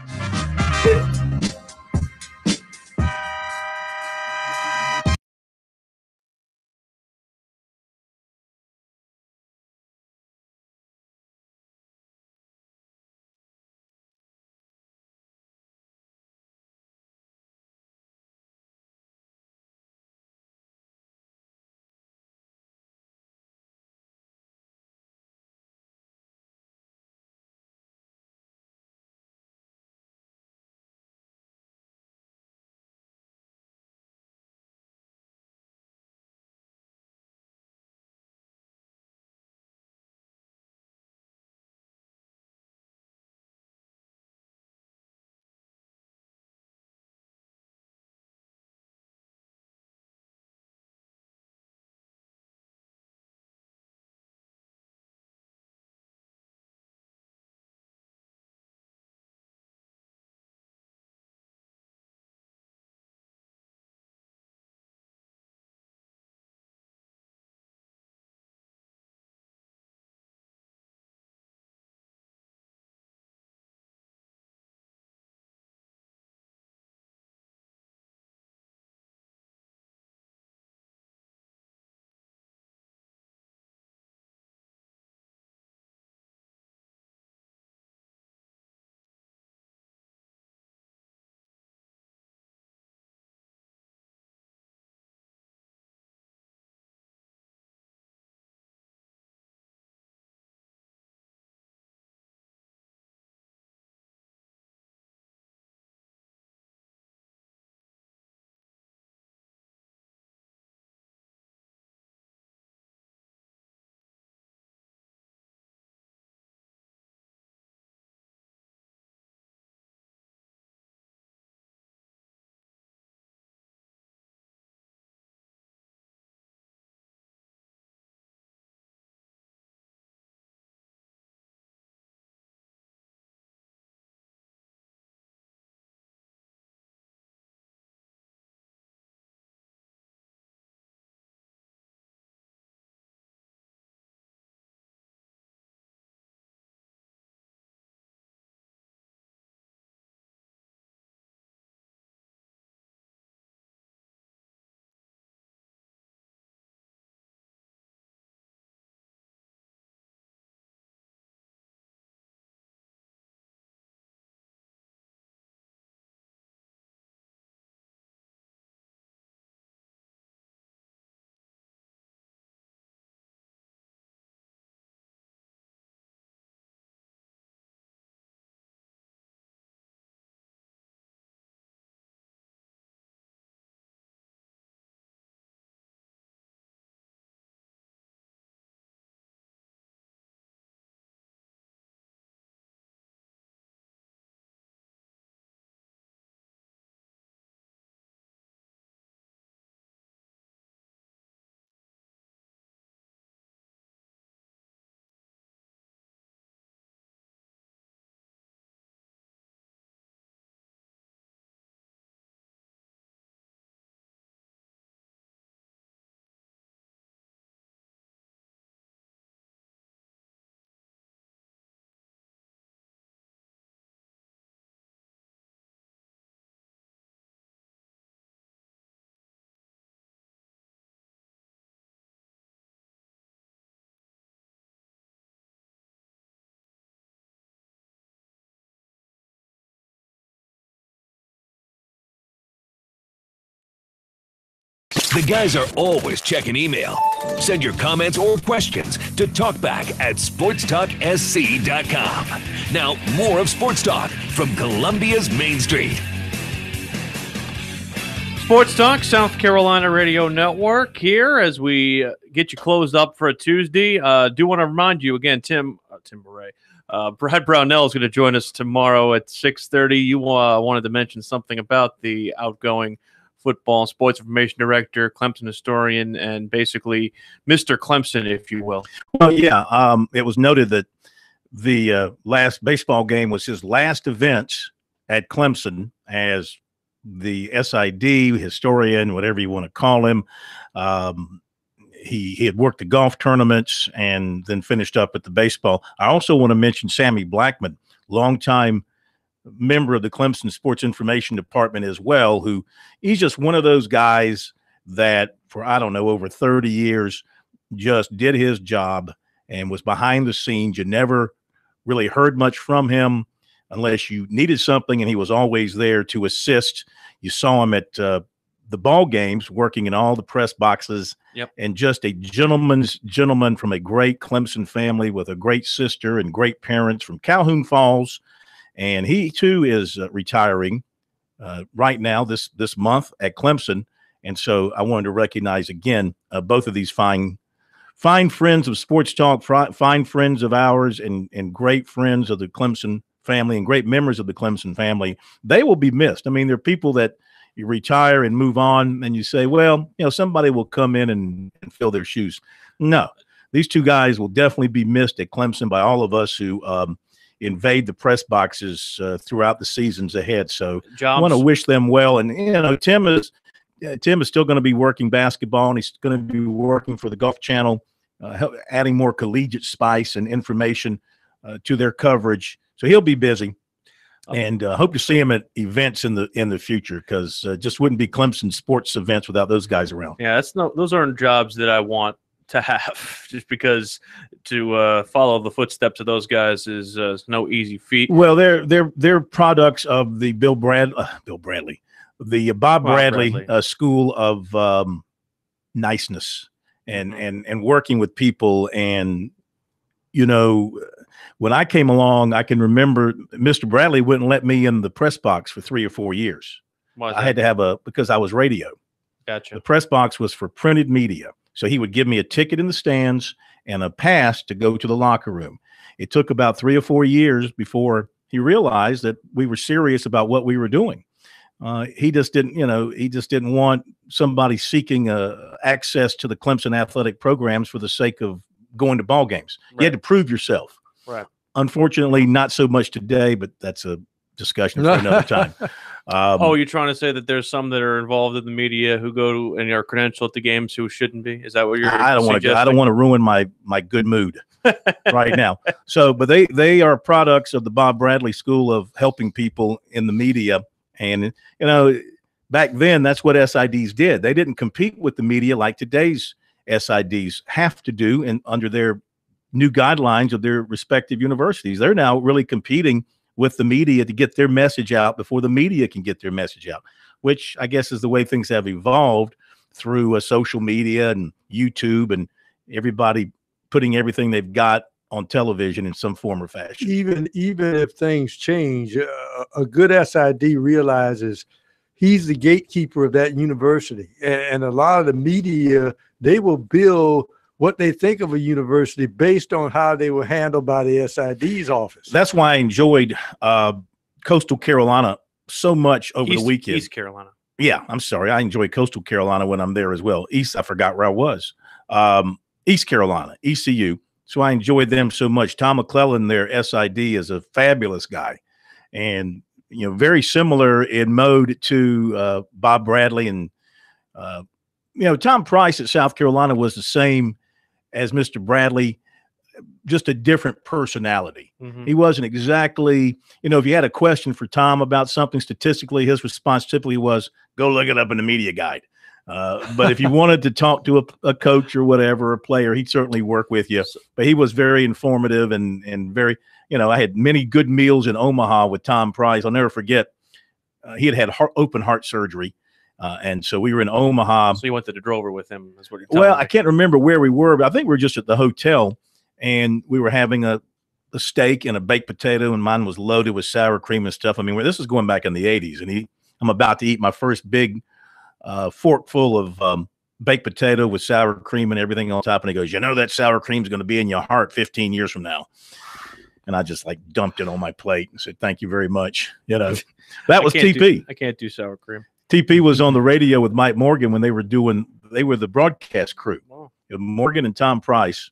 The guys are always checking email. Send your comments or questions to talkback@sportstalksc.com. Now, more of Sports Talk from Columbia's Main Street. Sports Talk, South Carolina Radio Network here as we get you closed up for a Tuesday. Do want to remind you again, Tim Murray, Brad Brownell is going to join us tomorrow at 6:30. You wanted to mention something about the outgoing football sports information director, Clemson historian, and basically Mr. Clemson, if you will. Well, yeah, it was noted that the last baseball game was his last event at Clemson as the SID historian, whatever you want to call him. He had worked the golf tournaments and then finished up at the baseball. I also want to mention Sammy Blackman, longtime member of the Clemson Sports Information Department as well, who he's just one of those guys that for, I don't know, over 30 years just did his job and was behind the scenes. You never really heard much from him unless you needed something, and he was always there to assist. You saw him at the ball games working in all the press boxes. Yep. And just a gentleman from a great Clemson family with a great sister and great parents from Calhoun Falls. And he too is retiring right now this month at Clemson. And so I wanted to recognize again both of these fine friends of Sports Talk, fine friends of ours, and great friends of the Clemson family and great members of the Clemson family. They will be missed. I mean, there are people that you retire and move on and you say, well, somebody will come in and fill their shoes. No, these two guys will definitely be missed at Clemson by all of us who invade the press boxes throughout the seasons ahead. So I want to wish them well. And, Tim is still going to be working basketball, and he's going to be working for the Golf Channel, adding more collegiate spice and information to their coverage. So he'll be busy, and hope to see him at events in the future, because just wouldn't be Clemson sports events without those guys around. Yeah, those aren't jobs that I want to have, just because to follow the footsteps of those guys is no easy feat. Well, they're products of the Bob Bradley school of niceness and working with people. And when I came along, I can remember Mr. Bradley wouldn't let me in the press box for 3 or 4 years. I had to have because I was radio. Gotcha. The press box was for printed media. So he would give me a ticket in the stands and a pass to go to the locker room. It took about 3 or 4 years before he realized that we were serious about what we were doing. He just didn't want somebody seeking access to the Clemson athletic programs for the sake of going to ball games. Right. You had to prove yourself. Right. Unfortunately, not so much today, but that's a discussion for another time. You're trying to say that there's some that are involved in the media who go to and are credentialed at the games who shouldn't be? Is that what you're? I don't want to ruin my good mood right now. So, but they are products of the Bob Bradley school of helping people in the media, and back then that's what SIDs did. They didn't compete with the media like today's SIDs have to do, and under their new guidelines of their respective universities, they're now really competing with the media to get their message out before the media can get their message out, which I guess is the way things have evolved through social media and YouTube and everybody putting everything they've got on television in some form or fashion. Even if things change, a good SID realizes he's the gatekeeper of that university. And a lot of the media, they will build what they think of a university based on how they were handled by the SID's office. That's why I enjoyed Coastal Carolina so much over the weekend. East Carolina. Yeah, I'm sorry. I enjoy Coastal Carolina when I'm there as well. I forgot where I was. East Carolina, ECU. So I enjoyed them so much. Tom McClellan, their SID, is a fabulous guy. And, very similar in mode to Bob Bradley. And, Tom Price at South Carolina was the same as Mr. Bradley, just a different personality. Mm-hmm. He wasn't exactly, if you had a question for Tom about something statistically, his response typically was, go look it up in the media guide. But if you wanted to talk to a coach or whatever, a player, he'd certainly work with you. But he was very informative and very, I had many good meals in Omaha with Tom Price. I'll never forget, he had open heart surgery. And so we were in Omaha. So you went to the Drover with him, is what you're telling Well, me. I can't remember where we were, but I think we were just at the hotel, and we were having a steak and a baked potato, and mine was loaded with sour cream and stuff. I mean, this is going back in the 80s, and I'm about to eat my first big fork full of baked potato with sour cream and everything on top, and he goes, that sour cream is going to be in your heart 15 years from now. And I just dumped it on my plate and said, thank you very much. That was TP. I can't do sour cream. TP was on the radio with Mike Morgan when they were the broadcast crew. Wow. Morgan and Tom Price.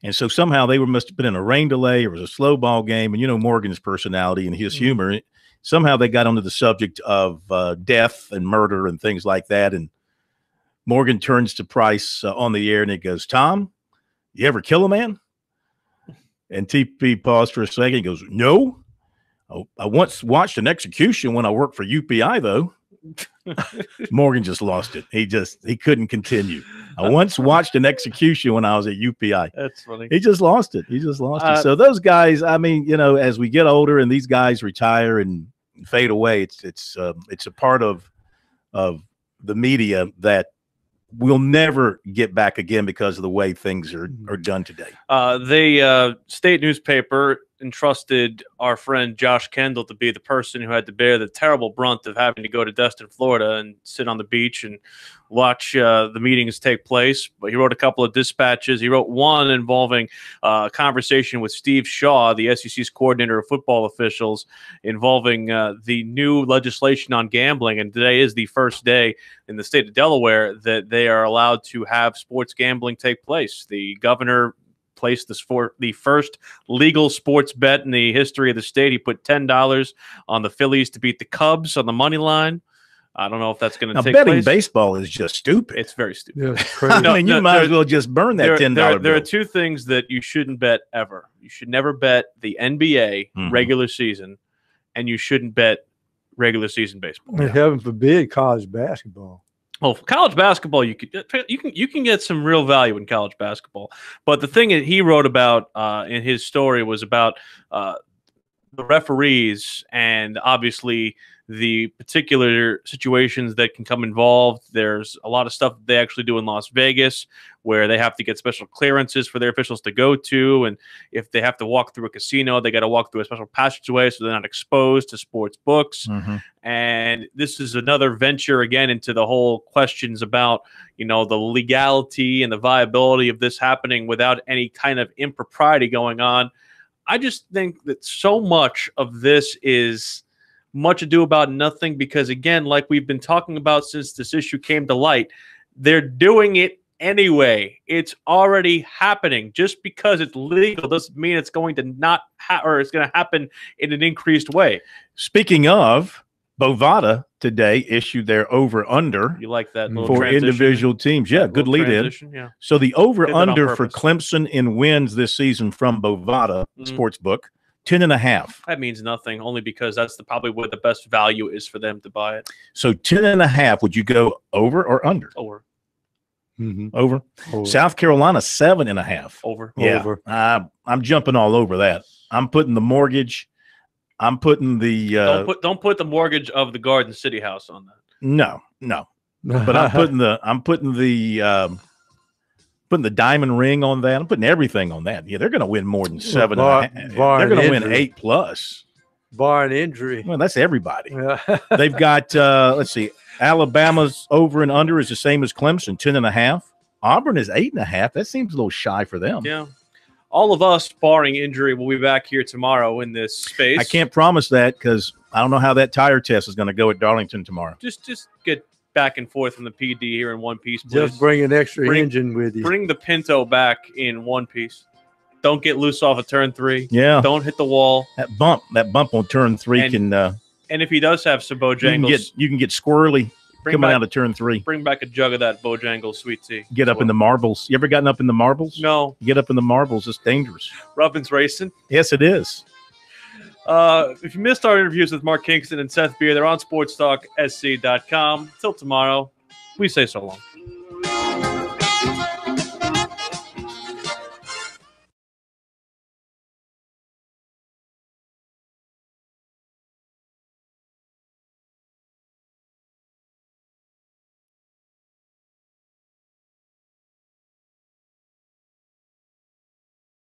And so somehow they must have been in a rain delay. It was a slow ball game. And Morgan's personality and his humor. Somehow they got onto the subject of death and murder and things like that. And Morgan turns to Price on the air and he goes, Tom, you ever kill a man? And TP paused for a second. He goes, no. Oh, I once watched an execution when I worked for UPI, though. Morgan just lost it. He couldn't continue. I once watched an execution when I was at UPI. That's funny. He just lost it. So those guys, I mean, as we get older and these guys retire and fade away, it's a part of the media that we'll never get back again because of the way things are done today. The state newspaper entrusted our friend Josh Kendall to be the person who had to bear the terrible brunt of having to go to Destin, Florida and sit on the beach and watch the meetings take place. But he wrote a couple of dispatches. He wrote one involving a conversation with Steve Shaw, the SEC's coordinator of football officials, involving the new legislation on gambling. And today is the first day in the state of Delaware that they are allowed to have sports gambling take place. The governor placed this for the first legal sports bet in the history of the state. He put $10 on the Phillies to beat the Cubs on the money line. I don't know if that's going to take place. Betting baseball is just stupid. It's very stupid. Yeah, it's crazy. You might as well just burn that $10 bill. There are two things that you shouldn't bet ever. You should never bet the NBA regular season, and you shouldn't bet regular season baseball. And heaven forbid college basketball. Well, for college basketball, you can get some real value in college basketball. But the thing that he wrote about in his story was about the referees and obviously the particular situations that can come involved. There's a lot of stuff that they actually do in Las Vegas where they have to get special clearances for their officials to go to. And if they have to walk through a casino, they got to walk through a special passageway so they're not exposed to sports books. And this is another venture again into the whole questions about, the legality and the viability of this happening without any kind of impropriety going on. I just think that so much of this is much ado about nothing because, again, like we've been talking about since this issue came to light, they're doing it anyway. It's already happening. Just because it's legal doesn't mean it's going to not or it's going to happen in an increased way. Speaking of, Bovada today issued their over-under. You like that for individual teams. Yeah, good lead-in. Yeah. So the over-under for Clemson in wins this season from Bovada Sportsbook, 10.5. That means nothing, only because that's probably where the best value is for them to buy it. So 10.5. Would you go over or under? Over. Over. South Carolina 7.5. Over. Yeah. Over. I'm jumping all over that. I'm putting the mortgage. I'm putting the don't put the mortgage of the Garden City house on that. No. But I'm putting the diamond ring on that. I'm putting everything on that. Yeah, they're going to win more than 7.5. They're going to win 8+. Barring injury. Well, that's everybody. They've got let's see. Alabama's over and under is the same as Clemson, 10.5. Auburn is 8.5. That seems a little shy for them. Yeah. All of us, barring injury, will be back here tomorrow in this space. I can't promise that because I don't know how that tire test is going to go at Darlington tomorrow. Just get back and forth from the PD here in one piece, please. Just bring an extra engine with you. Bring the Pinto back in one piece. Don't get loose off of turn 3. Yeah. Don't hit the wall. That bump on turn 3 can. And if he does have some Bojangles, you can get squirrely coming out of turn 3. Bring back a jug of that Bojangles sweet tea. Get up in the marbles. You ever gotten up in the marbles? No. Get up in the marbles. It's dangerous. Rubbin's racing. Yes, it is. If you missed our interviews with Mark Kingston and Seth Beer, they're on SportsTalkSC.com. Till tomorrow, we say so long.